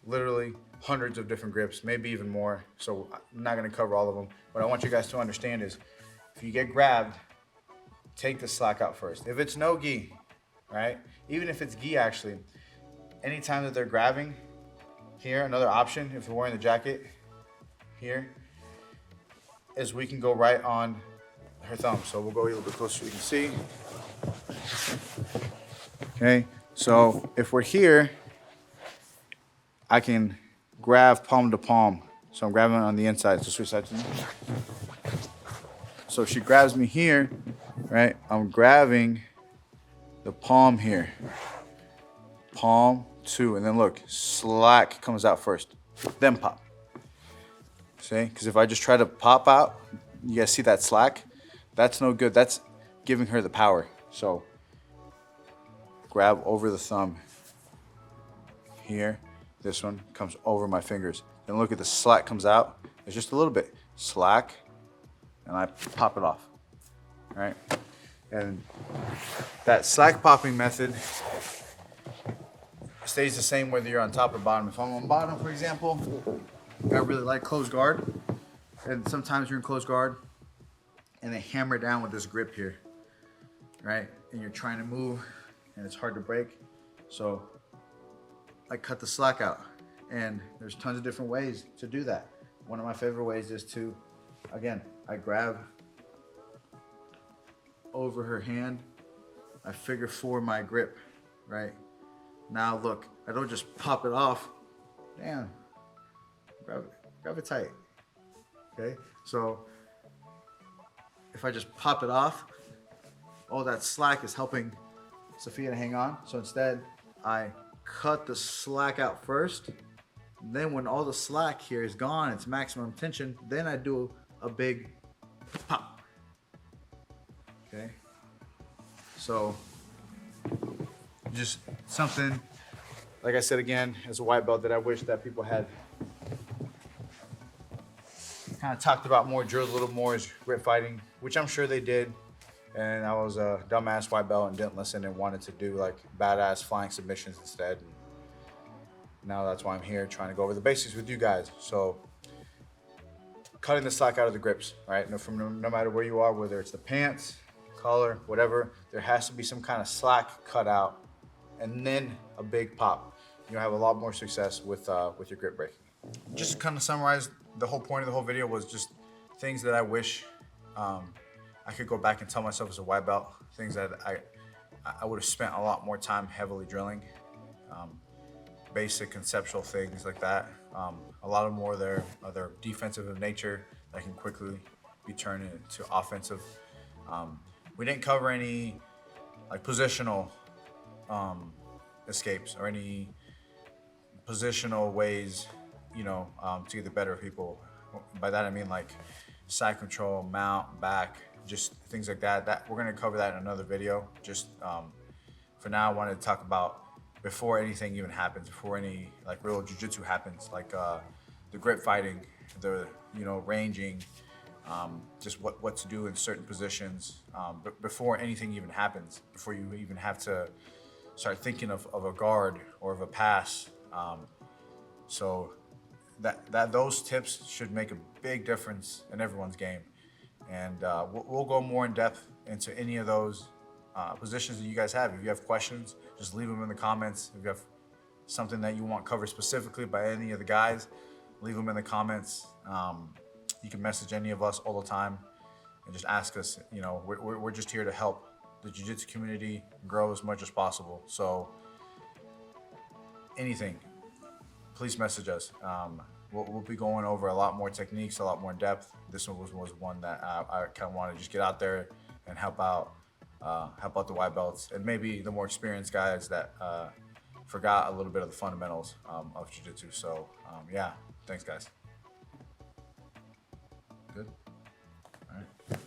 literally hundreds of different grips, maybe even more. So I'm not gonna cover all of them. What I want you guys to understand is if you get grabbed, take the slack out first. If it's no gi, right? Even if it's gi actually, anytime that they're grabbing here, another option, if they're wearing the jacket here, is we can go right on her thumb. So we'll go a little bit closer so you can see. Okay, so if we're here, I can grab palm to palm. So I'm grabbing on the inside, so switch sides to me. So if she grabs me here, right, I'm grabbing the palm here. Palm, 2, and then look, slack comes out first, then pop. See, because if I just try to pop out, you guys see that slack? That's no good, that's giving her the power. So grab over the thumb here. This one comes over my fingers. Then look at the slack comes out. It's just a little bit slack, and I pop it off. All right, and that slack popping method stays the same whether you're on top or bottom. If I'm on bottom, for example, I really like closed guard. And sometimes you're in closed guard and they hammer down with this grip here, right? And you're trying to move and it's hard to break. So I cut the slack out, and there's tons of different ways to do that. One of my favorite ways is to, again, I grab over her hand, I figure four my grip, right? Now look, I don't just pop it off. Damn, grab it tight. Okay, so if I just pop it off, all that slack is helping Sophia to hang on. So instead, I cut the slack out first. Then when all the slack here is gone, it's maximum tension, then I do a big pop. Okay, so just something, like I said again, as a white belt, that I wish that people had kind of talked about more, drilled a little more, is grip fighting, which I'm sure they did. And I was a dumbass white belt and didn't listen and wanted to do like badass flying submissions instead. And now that's why I'm here, trying to go over the basics with you guys. So cutting the slack out of the grips, right? No matter where you are, whether it's the pants, collar, whatever, there has to be some kind of slack cut out and then a big pop. You'll have a lot more success with your grip breaking. Just to kind of summarize, the whole point of the whole video was just things that I wish I could go back and tell myself as a white belt, things that I would have spent a lot more time heavily drilling, basic conceptual things like that. A lot of more they're defensive in nature that can quickly be turned into offensive. We didn't cover any like positional escapes or any positional ways, you know, to get the better of people. By that I mean like side control, mount, back, just things like that. That we're gonna cover that in another video. Just for now, I wanted to talk about before anything even happens, before any like real jiu-jitsu happens, like the grip fighting, the ranging, just what to do in certain positions, but before anything even happens, before you even have to start thinking of a guard or of a pass. So that those tips should make a big difference in everyone's game. And we'll go more in depth into any of those positions that you guys have. If you have questions, just leave them in the comments. If you have something that you want covered specifically by any of the guys, leave them in the comments. You can message any of us all the time and just ask us. You know, we're just here to help the jiu-jitsu community grow as much as possible. So anything, please message us. We'll be going over a lot more techniques, a lot more in depth. This one was one that I kind of wanted to just get out there and help out the white belts and maybe the more experienced guys that forgot a little bit of the fundamentals of jiu-jitsu. So yeah, thanks guys. Good. All right.